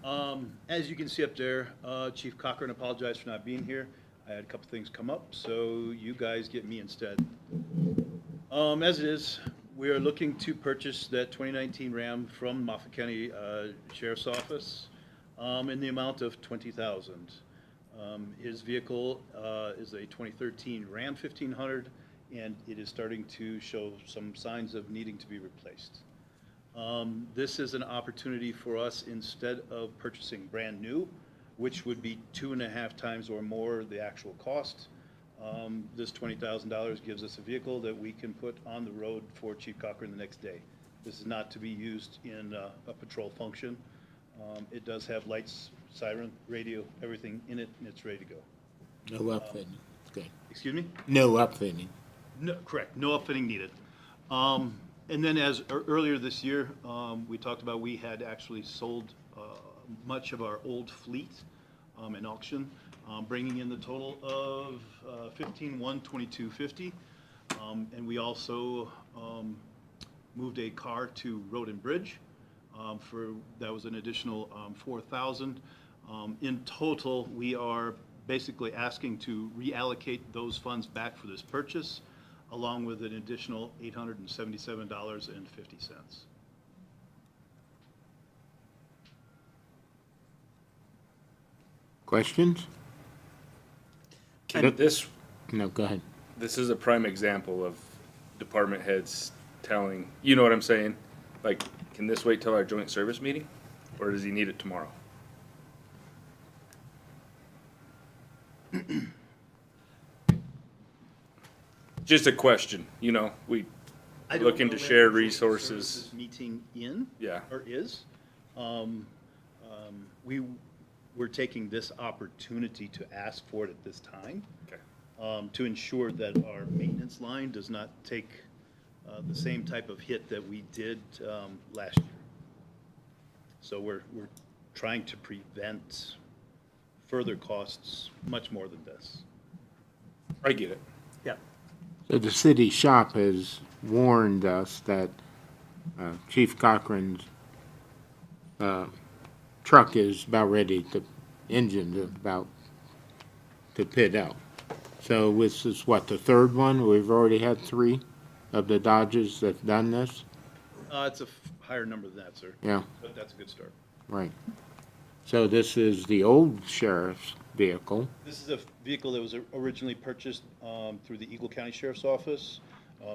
time. As you can see up there, Chief Cochran apologized for not being here. I had a couple things come up, so you guys get me instead. As it is, we are looking to purchase that 2019 Ram from Moffett County Sheriff's Office in the amount of $20,000. His vehicle is a 2013 Ram 1500, and it is starting to show some signs of needing to be replaced. This is an opportunity for us, instead of purchasing brand new, which would be 2.5 times or more the actual cost. This $20,000 gives us a vehicle that we can put on the road for Chief Cochran the next day. This is not to be used in a patrol function. It does have lights, siren, radio, everything in it, and it's ready to go. No upfitting. Okay. Excuse me? No upfitting. No, correct, no upfitting needed. And then as earlier this year, we talked about we had actually sold much of our old fleet in auction, bringing in the total of $15,122.50. And we also moved a car to Road and Bridge that was an additional $4,000. In total, we are basically asking to reallocate those funds back for this purchase, along with an additional $877.50. Questions? Can this, No, go ahead. this is a prime example of department heads telling, you know what I'm saying? Like, can this wait till our joint service meeting, or does he need it tomorrow? Just a question, you know, we I don't looking know to when share the joint resources. services meeting Yeah. is. We're taking this opportunity to ask for it at this time. Okay. To ensure that our maintenance line does not take the same type of hit that we did last year. So we're trying to prevent further costs much more than this. I get it. Yeah. So the city shop has warned us that Chief Cochran's truck is about ready to, engine is about to pit out. So this is what, the third one? We've already had 3 of the Dodges that've done this? It's a higher number than that, sir. Yeah, But that's a good start. right. So this is the old sheriff's vehicle. This is a vehicle that was originally purchased through the Eagle County Sheriff's Office.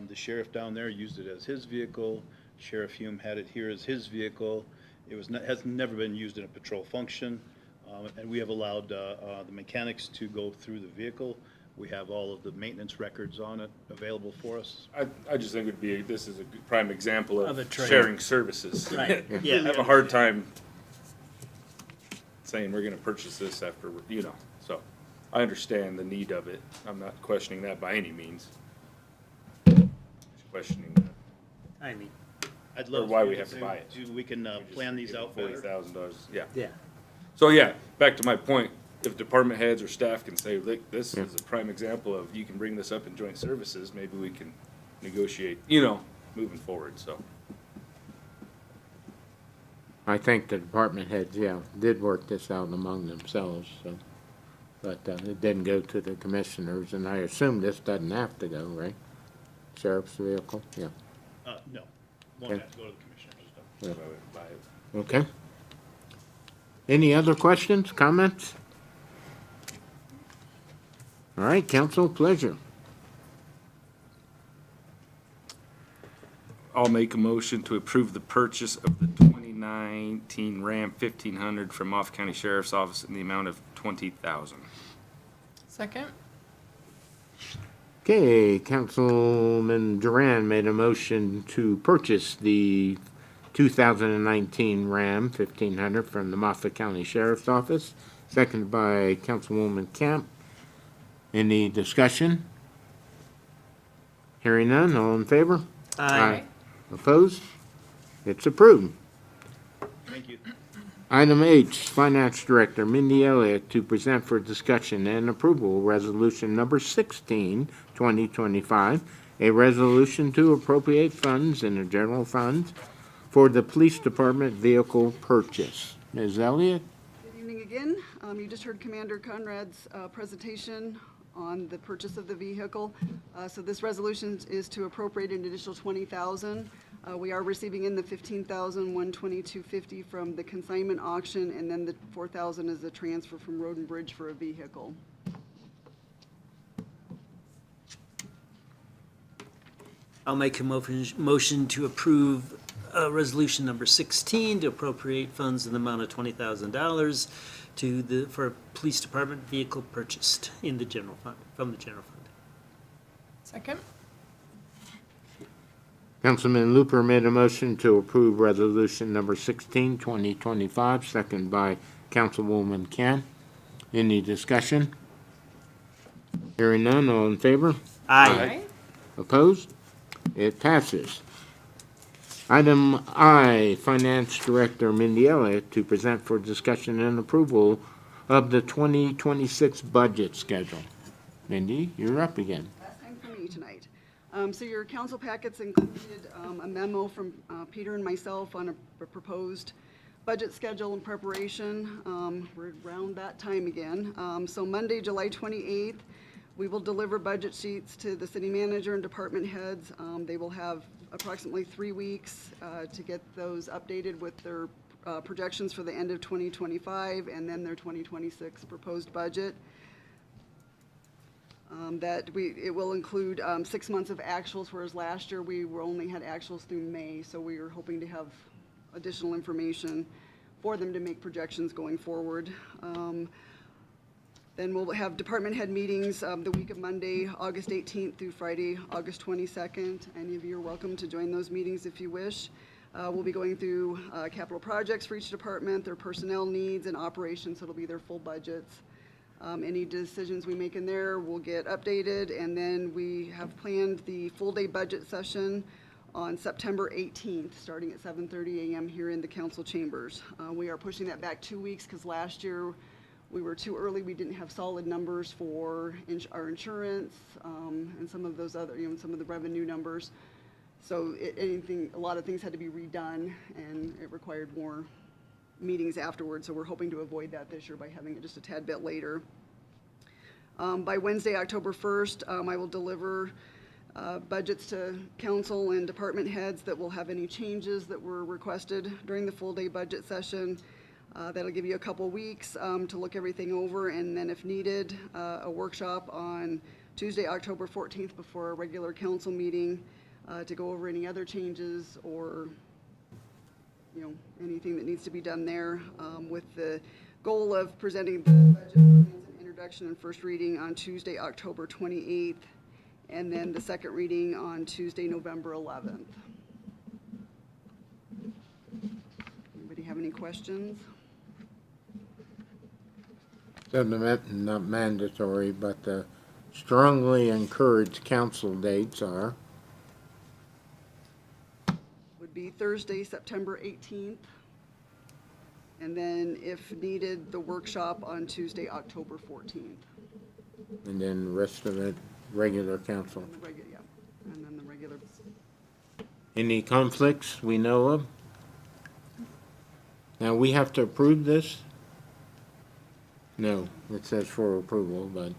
The sheriff down there used it as his vehicle. Sheriff Hume had it here as his vehicle. It has never been used in a patrol function, and we have allowed the mechanics to go through the vehicle. We have all of the maintenance records on it available for us. I just think this is a good prime example Of a of trade. sharing services. Right, I yeah. have a hard time saying we're gonna purchase this after, you know, so I understand the need of it. I'm not questioning that by any means. Just questioning I mean, I'd love Or why to be we able have to buy it. We can plan these out better. $40,000, yeah. yeah. So yeah, back to my point, if department heads or staff can say, look, this is a prime example of, you can bring this up in joint services, maybe we can negotiate, you know, moving forward, so. I think the department heads, yeah, did work this out among themselves, so. But it didn't go to the commissioners, and I assume this doesn't have to go, right? Sheriff's vehicle, yeah, No, won't Okay. have to go to the commissioners. that's why we buy it. okay. Any other questions, comments? All right, council, pleasure. I'll make a motion to approve the purchase of the 2019 Ram 1500 from Moffett County Sheriff's Office in the amount of $20,000. Second? Okay, Councilman Duran made a motion to purchase the 2019 Ram 1500 from the Moffett County Sheriff's Office, seconded by Councilwoman Camp. Any discussion? Hearing none, all in favor? Aye. Opposed? It's approved. Thank you. Item H, Finance Director Mindy Elliott to present for discussion and approval Resolution Number 16, 2025, a resolution to appropriate funds in the general fund for the Police Department vehicle purchase. Ms. Elliott? Good evening again. You just heard Commander Conrad's presentation on the purchase of the vehicle. So this resolution is to appropriate an additional $20,000. We are receiving in the $15,122.50 from the consignment auction, and then the $4,000 is a transfer from Road and Bridge for a vehicle. I'll make a motion to approve resolution number 16 to appropriate funds in the amount of $20,000 for police department vehicle purchased in the general fund, from the general fund. Second? Councilman Looper made a motion to approve Resolution Number 16, 2025, seconded by Councilwoman Can. Any discussion? Hearing none, all in favor? Aye. Opposed? It passes. Item I, Finance Director Mindy Elliott to present for discussion and approval of the 2026 budget schedule. Mindy, you're up again. Last time for me tonight. So your council packets included a memo from Peter and myself on a proposed budget schedule and preparation. We're around that time again. So Monday, July 28th, we will deliver budget sheets to the city manager and department heads. They will have approximately 3 weeks to get those updated with their projections for the end of 2025 and then their 2026 proposed budget. It will include 6 months of actuals, whereas last year we only had actuals through May, so we are hoping to have additional information for them to make projections going forward. Then we'll have department head meetings the week of Monday, August 18th through Friday, August 22nd. Any of you are welcome to join those meetings if you wish. We'll be going through capital projects for each department, their personnel needs and operations, so it'll be their full budgets. Any decisions we make in there will get updated, and then we have planned the full-day budget session on September 18th, starting at 7:30 a.m. here in the council chambers. We are pushing that back 2 weeks because last year we were too early. We didn't have solid numbers for our insurance and some of those other, some of the revenue numbers. So a lot of things had to be redone, and it required more meetings afterwards, so we're hoping to avoid that this year by having it just a tad bit later. By Wednesday, October 1st, I will deliver budgets to council and department heads that will have any changes that were requested during the full-day budget session. That'll give you a couple weeks to look everything over, and then if needed, a workshop on Tuesday, October 14th before a regular council meeting to go over any other changes or anything that needs to be done there, with the goal of presenting the budget plans and introduction and first reading on Tuesday, October 28th, and then the second reading on Tuesday, November 11th. Anybody have any questions? So not mandatory, but the strongly encouraged council dates are? Would be Thursday, September 18th, and then if needed, the workshop on Tuesday, October 14th. And then the rest of it, regular council. And then the regular. Any conflicts we know of? Now, we have to approve this? No, it says for approval, but.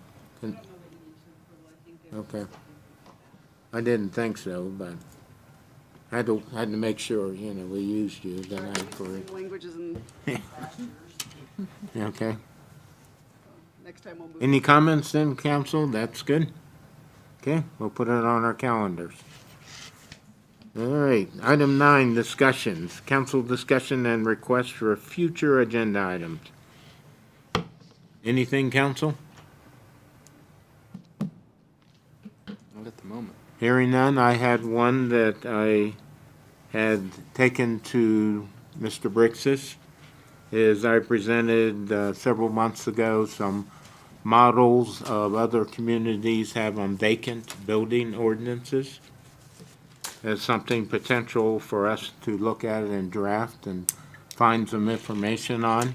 Okay. I didn't think so, but I had to make sure, we used you tonight for it. Languages and last year's. Okay. Next time we'll move. Any comments then, council? That's good. Okay, we'll put it on our calendars. All right, item 9, discussions. Council discussion and request for future agenda items. Anything, council? moment. Hearing none, I had one that I had taken to Mr. Brixis. Is I presented several months ago some models of other communities have on vacant building ordinances. As something potential for us to look at and draft and find some information on.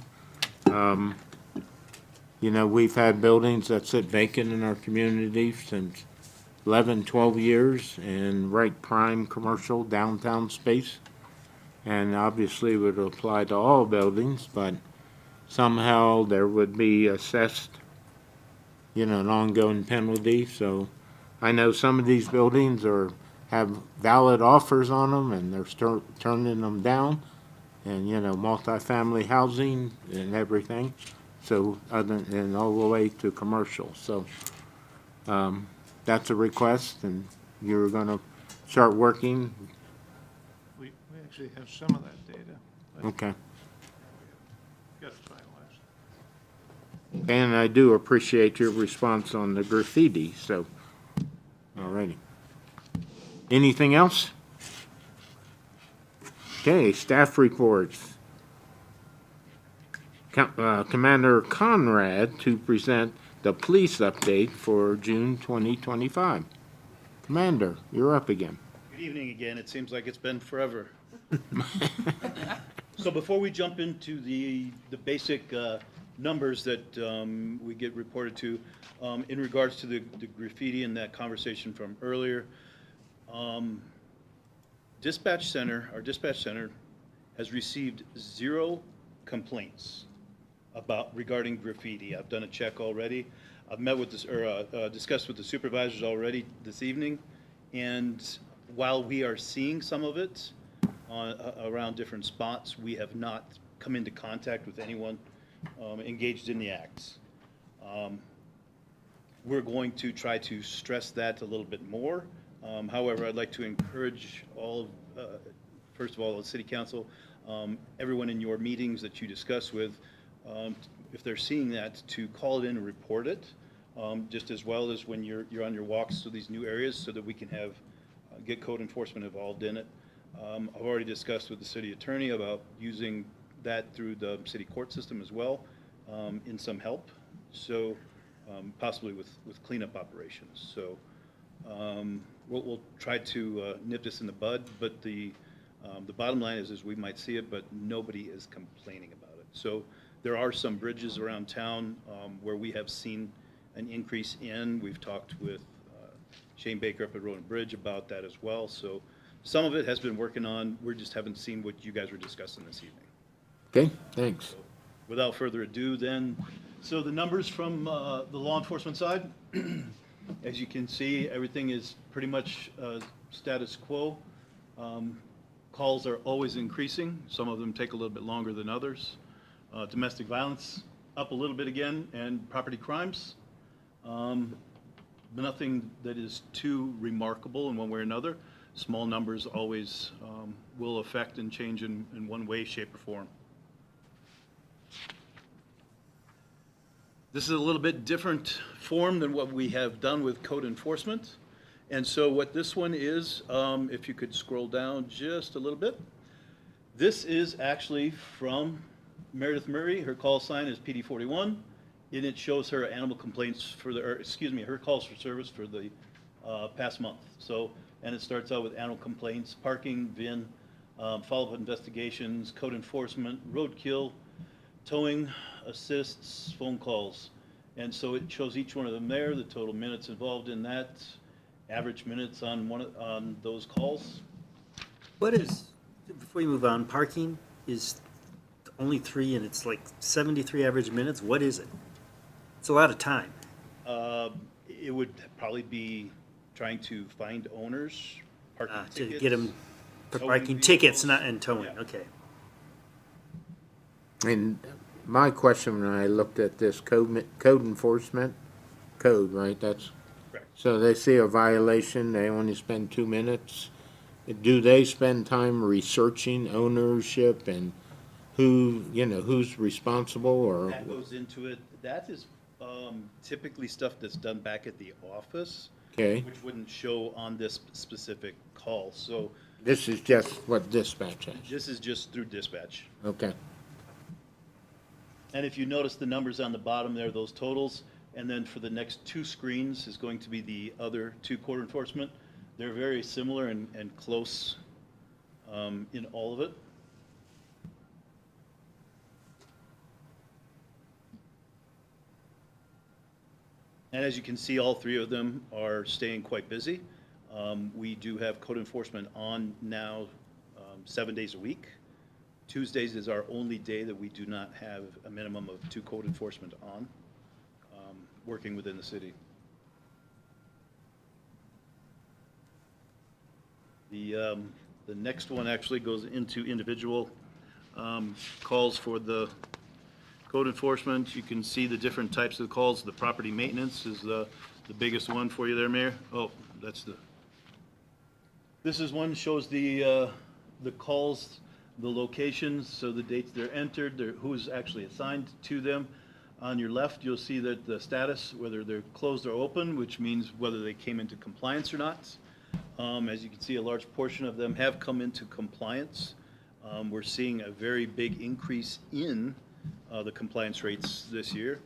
You know, we've had buildings that sit vacant in our community since 11, 12 years in right prime commercial downtown space. And obviously would apply to all buildings, but somehow there would be assessed, you know, an ongoing penalty. So I know some of these buildings have valid offers on them and they're turning them down. And, you know, multifamily housing and everything. So and all the way to commercial. So that's a request, and you're going to start working. We actually have some of that data. but Okay. Got it finalized. And I do appreciate your response on the graffiti. So, all righty. Anything else? Okay, staff reports. Commander Conrad to present the police update for June 2025. Commander, you're up again. Good evening again. It seems like it's been forever. So before we jump into the basic numbers that we get reported to, in regards to the graffiti and that conversation from earlier, our dispatch center has received 0 complaints regarding graffiti. I've done a check already. I've met with discussed with the supervisors already this evening, and while we are seeing some of it around different spots, we have not come into contact with anyone engaged in the acts. We're going to try to stress that a little bit more. However, I'd like to encourage first of all, the City Council, everyone in your meetings that you discuss with, if they're seeing that, to call it in and report it, just as well as when you're on your walks to these new areas, so that we can get code enforcement involved in it. I've already discussed with the city attorney about using that through the city court system as well, in some help, so possibly with cleanup operations. So we'll try to nip this in the bud, but the bottom line is we might see it, but nobody is complaining about it. So there are some bridges around town where we have seen an increase in. We've talked with Shane Baker up at Road and Bridge about that as well. So some of it has been working on. We just haven't seen what you guys were discussing this evening. Okay, thanks. So without further ado then, so the numbers from the law enforcement side, as you can see, everything is pretty much status quo. Calls are always increasing. Some of them take a little bit longer than others. Domestic violence up a little bit again, and property crimes. Nothing that is too remarkable in one way or another. Small numbers always will affect and change in one way, shape, or form. This is a little bit different form than what we have done with code enforcement. And so what this one is, if you could scroll down just a little bit, this is actually from Meredith Murray. Her call sign is PD41, and it shows her animal complaints her calls for service for the past month. So, and it starts out with animal complaints, parking, VIN, follow-up investigations, code enforcement, roadkill, towing, assists, phone calls. And so it shows each one of them there, the total minutes involved in that, average minutes on those calls. What is, before you move on, parking is only 3 and it's like 73 average minutes? What is it? It's a lot of time. It would probably be trying to find owners, parking To tickets. get them for towing parking tickets, vehicles. not and towing, Yeah. okay. And my question when I looked at this code enforcement, right? That's Correct. so they see a violation, they only spend 2 minutes. Do they spend time researching ownership and who's responsible or? That goes into it. That is typically stuff that's done back at the office. Okay, which wouldn't show on this specific call. So this is just what dispatch has. this is just through dispatch. Okay, And if you notice the numbers on the bottom there, those totals, and then for the next two screens is going to be the other two court enforcement. They're very similar and close in all of it. And as you can see, all three of them are staying quite busy. We do have code enforcement on now 7 days a week. Tuesdays is our only day that we do not have a minimum of 2 code enforcement on, working within the city. The next one actually goes into individual calls for the code enforcement. You can see the different types of calls. The property maintenance is the biggest one for you there, Mayor. Oh, that's the, this is one, shows the calls, the locations, so the dates they're entered, who's actually assigned to them. On your left, you'll see that the status, whether they're closed or open, which means whether they came into compliance or not. As you can see, a large portion of them have come into compliance. We're seeing a very big increase in the compliance rates this year.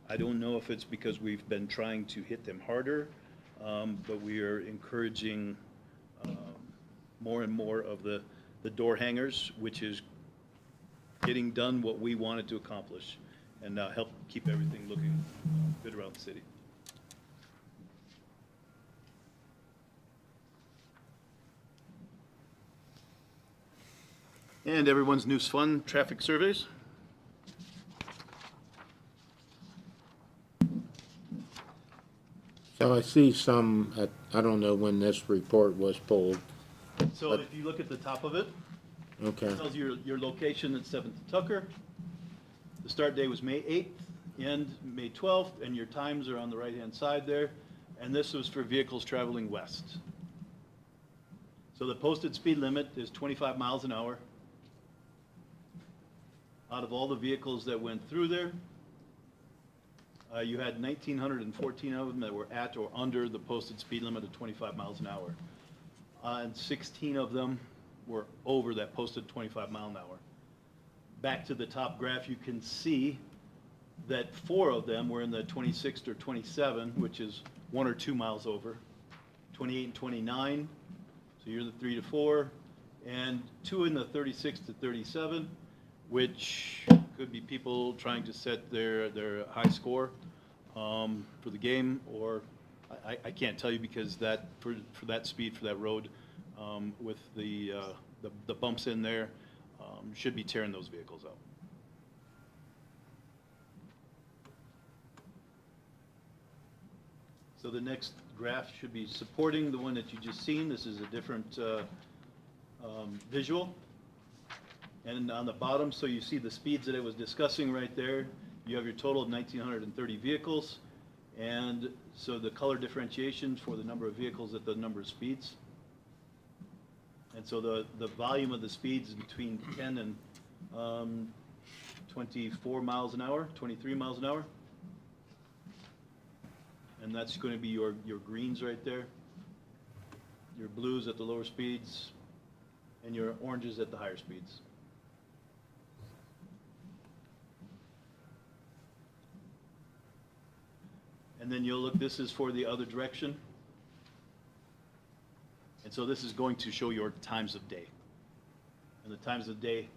I don't know if it's because we've been trying to hit them harder, but we are encouraging more and more of the door hangers, which is getting done what we wanted to accomplish and help keep everything looking good around the city. And everyone's news fun traffic surveys. so I see some, I don't know when this report was pulled. So if you look at the top of it, Okay, it tells you your location at 7th and Tucker. The start day was May 8th, end May 12th, and your times are on the right-hand side there. And this was for vehicles traveling west. So the posted speed limit is 25 miles an hour. Out of all the vehicles that went through there, you had 1,914 of them that were at or under the posted speed limit of 25 miles an hour. And 16 of them were over that posted 25 mile an hour. Back to the top graph, you can see that 4 of them were in the 26 or 27, which is 1 or 2 miles over. 28 and 29, so you're the 3 to 4, and 2 in the 36 to 37, which could be people trying to set their high score for the game, or I can't tell you because that for that speed for that road with the bumps in there should be tearing those vehicles up. So the next graph should be supporting the one that you just seen. This is a different visual. And on the bottom, so you see the speeds that I was discussing right there. You have your total of 1,930 vehicles. And so the color differentiation for the number of vehicles at the number of speeds. And so the volume of the speeds is between 10 and 24 miles an hour, 23 miles an hour. And that's going to be your greens right there. Your blues at the lower speeds, and your oranges at the higher speeds. And then you'll look, this is for the other direction. And so this is going to show your times of day. And the times of day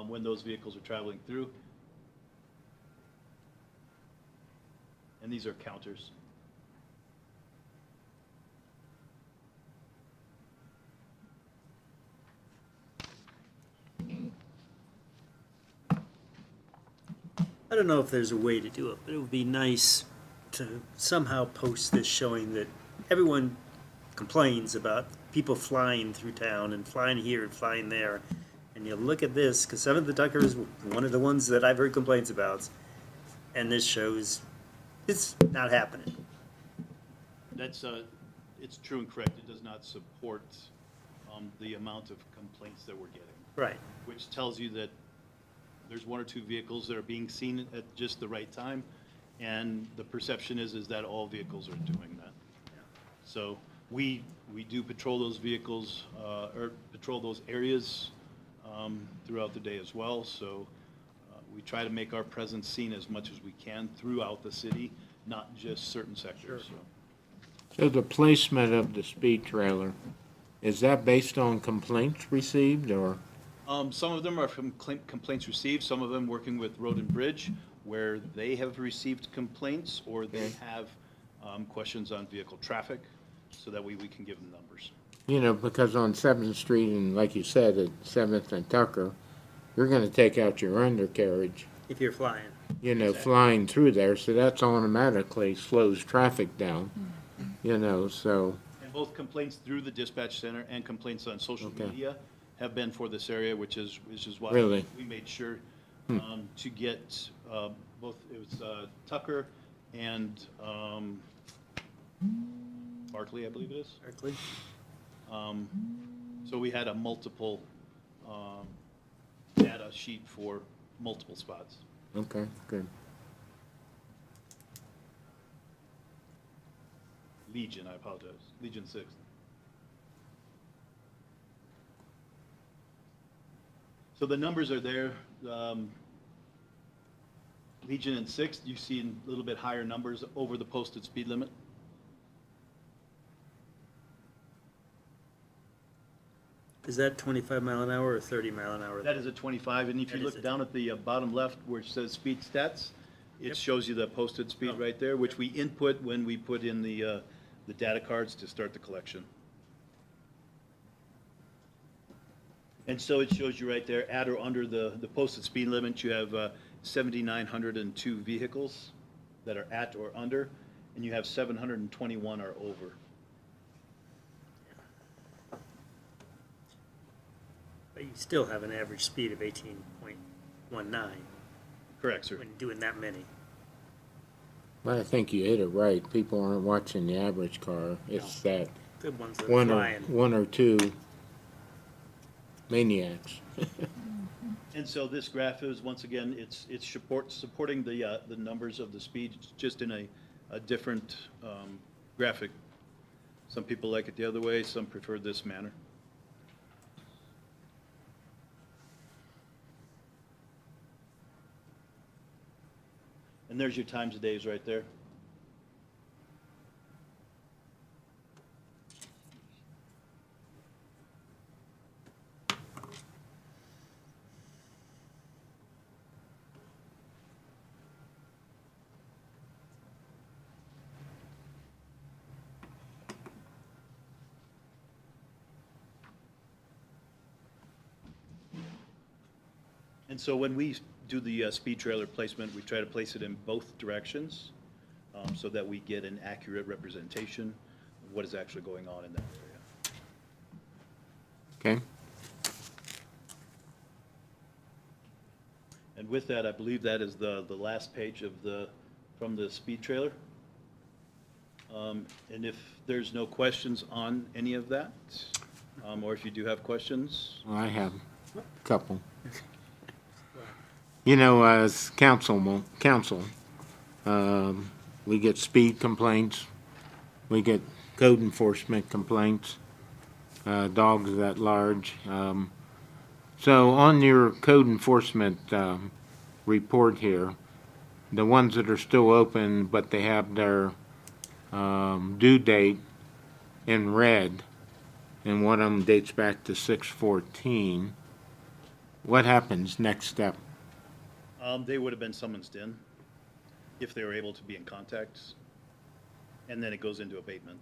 when those vehicles are traveling through. And these are counters. I don't know if there's a way to do it, but it would be nice to somehow post this showing that everyone complains about people flying through town and flying here and flying there. And you look at this, because 7th and Tucker is one of the ones that I've heard complaints about. And this shows it's not happening. That's, it's true and correct. It does not support the amount of complaints that we're getting. Right. Which tells you that there's 1 or 2 vehicles that are being seen at just the right time. And the perception is that all vehicles are doing that. So we do patrol those vehicles, or patrol those areas throughout the day as well. So we try to make our presence seen as much as we can throughout the city, not just certain sectors. So. So the placement of the speed trailer, is that based on complaints received, or? Some of them are from complaints received, some of them working with Road and Bridge, where they have received complaints or they have questions on vehicle traffic, so that way we can give them numbers. You know, because on 7th Street and like you said, at 7th and Tucker, you're gonna take out your undercarriage, If you're flying. you know, flying through there, so that's automatically slows traffic down, you know, so, And both complaints through the dispatch center and complaints on social Okay. media have been for this area, which is why Really? we made sure to get both, it was Tucker and Barkley, I believe it is. Berkeley? So we had a multiple data sheet for multiple spots. okay, good. Legion, I apologize, Legion 6. So the numbers are there. Legion and 6, you see a little bit higher numbers over the posted speed limit. Is that 25 mile an hour or 30 mile an hour? That is a 25, and if you That is look it. down at the bottom left where it says speed stats, it Yep. shows you the posted speed Oh. right there, which we input when we put in the data cards to start the collection. And so it shows you right there, at or under the posted speed limit, you have 7,902 vehicles that are at or under, and you have 721 are over. But you still have an average speed of 18.19 Correct, sir. when doing that many. But I think you hit it right, people aren't watching the average car, it's that Good ones that are one or, flying. one or two maniacs. And so this graph is, once again, it's supporting the numbers of the speed, just in a different graphic. Some people like it the other way, some prefer this manner. And there's your times of days right there. And so when we do the speed trailer placement, we try to place it in both directions so that we get an accurate representation of what is actually going on in that area. Okay, And with that, I believe that is the last page of from the speed trailer. And if there's no questions on any of that, or if you do have questions, well, I have a couple. You know, as council, we get speed complaints, we get code enforcement complaints, dogs at large. So on your code enforcement report here, the ones that are still open, but they have their due date in red, and one of them dates back to 6/14, what happens next step? they would have been summoned in if they were able to be in contact. And then it goes into abatement.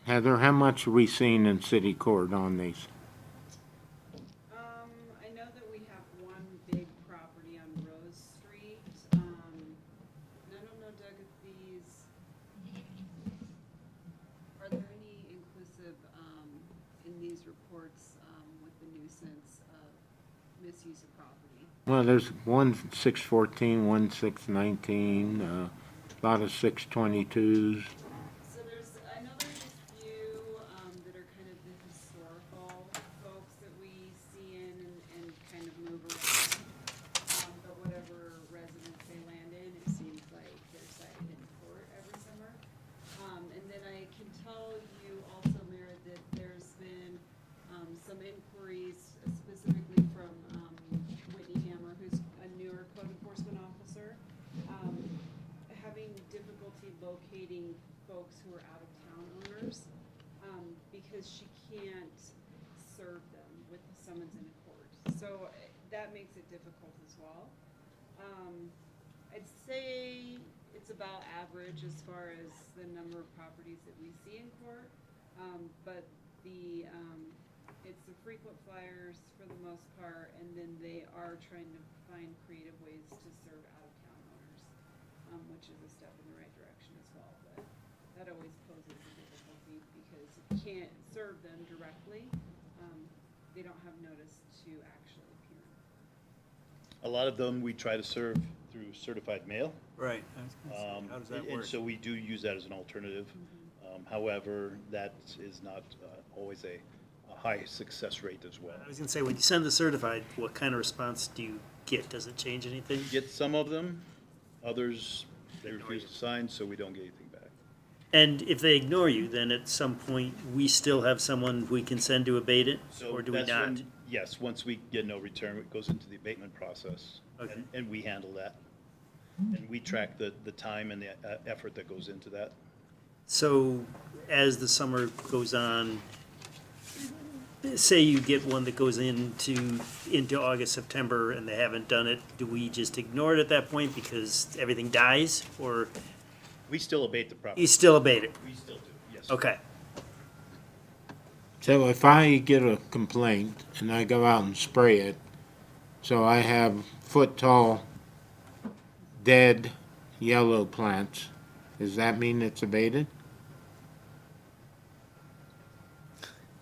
Heather, how much are we seeing in city court on these? I know that we have one big property on Rose Street. And I don't know, Doug, if these, are there any inclusive, in these reports, with the nuisance of misuse of property? Well, there's one 6/14, one 6/19, a lot of 6/22s. So I know there's a few, that are kind of the historical folks that we see in and kind of move around. But whatever residence they land in, it seems like they're cited in court every summer. And then difficulty locating folks who are out-of-town owners, because she can't serve them with the summons in a court. So that makes it difficult as well. I'd say it's about average as far as the number of properties that we see in court, but it's the frequent flyers for the most part, and then they are trying to find creative ways to serve out-of-town owners, which is a step in the right direction as well. But that always poses a difficulty because you can't serve them directly. They don't have notice to actually appear. A lot of them we try to serve through certified mail. Right. I was gonna say, how does that And work? so we do use that as an alternative. However, that is not always a high success rate as well. I was gonna say, when you send the certified, what kind of response do you get? Does it change anything? Get some of them, others, they refuse to sign, so we don't get anything back. And if they ignore you, then at some point, we still have someone we can send to abate it, So or do we that's not? when- Yes, once we get no return, it goes into the abatement process. Okay. And we handle that. And we track the time and the effort that goes into that. So as the summer goes on, say you get one that goes into August, September, and they haven't done it, do we just ignore it at that point because everything dies, or We still abate the property. you still abate it? We still do, yes. Okay. So if I get a complaint and I go out and spray it, so I have foot-tall, dead yellow plants, does that mean it's abated?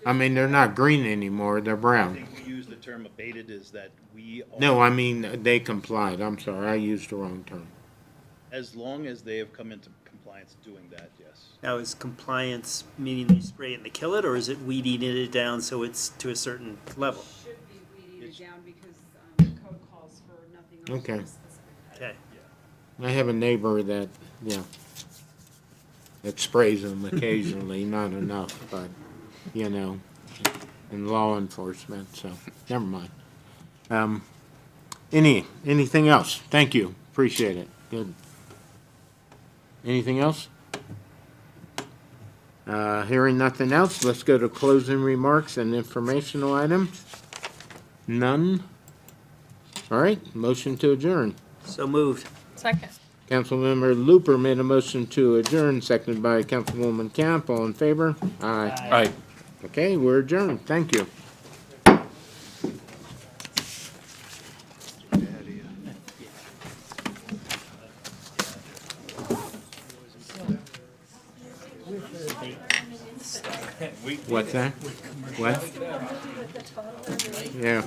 I mean, they're not green anymore, they're I brown. think we use the term abated is that we. No, I mean, they complied, I'm sorry, I used the wrong term. As long as they have come into compliance doing that, yes. Now, is compliance meaning they spray it and they kill it, or is it weeding it down so it's to a certain level? Should be weeding it down because the code calls for nothing else. Okay. Okay. I have a neighbor that, that sprays them occasionally, not enough, but, in law enforcement, so, never mind. Anything else? Thank you, appreciate it, good. Anything else? Hearing nothing else, let's go to closing remarks and informational items. None? All right, motion to adjourn. So moved. Second. Councilmember Looper made a motion to adjourn, seconded by Councilwoman Camp. All in favor? Aye. Aye. Okay, we're adjourned. Thank you. What's that? What? Yeah.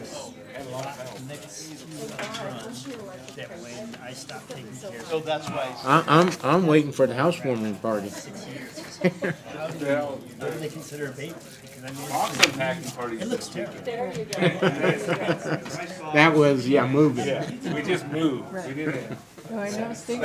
That when I stop taking care So that's why. I'm waiting for the housewarming party. What do they consider abatement? Because I mean, Awesome packing party. it looks terrible. That was, moving. We just moved. We didn't. Oh, I know, Steve.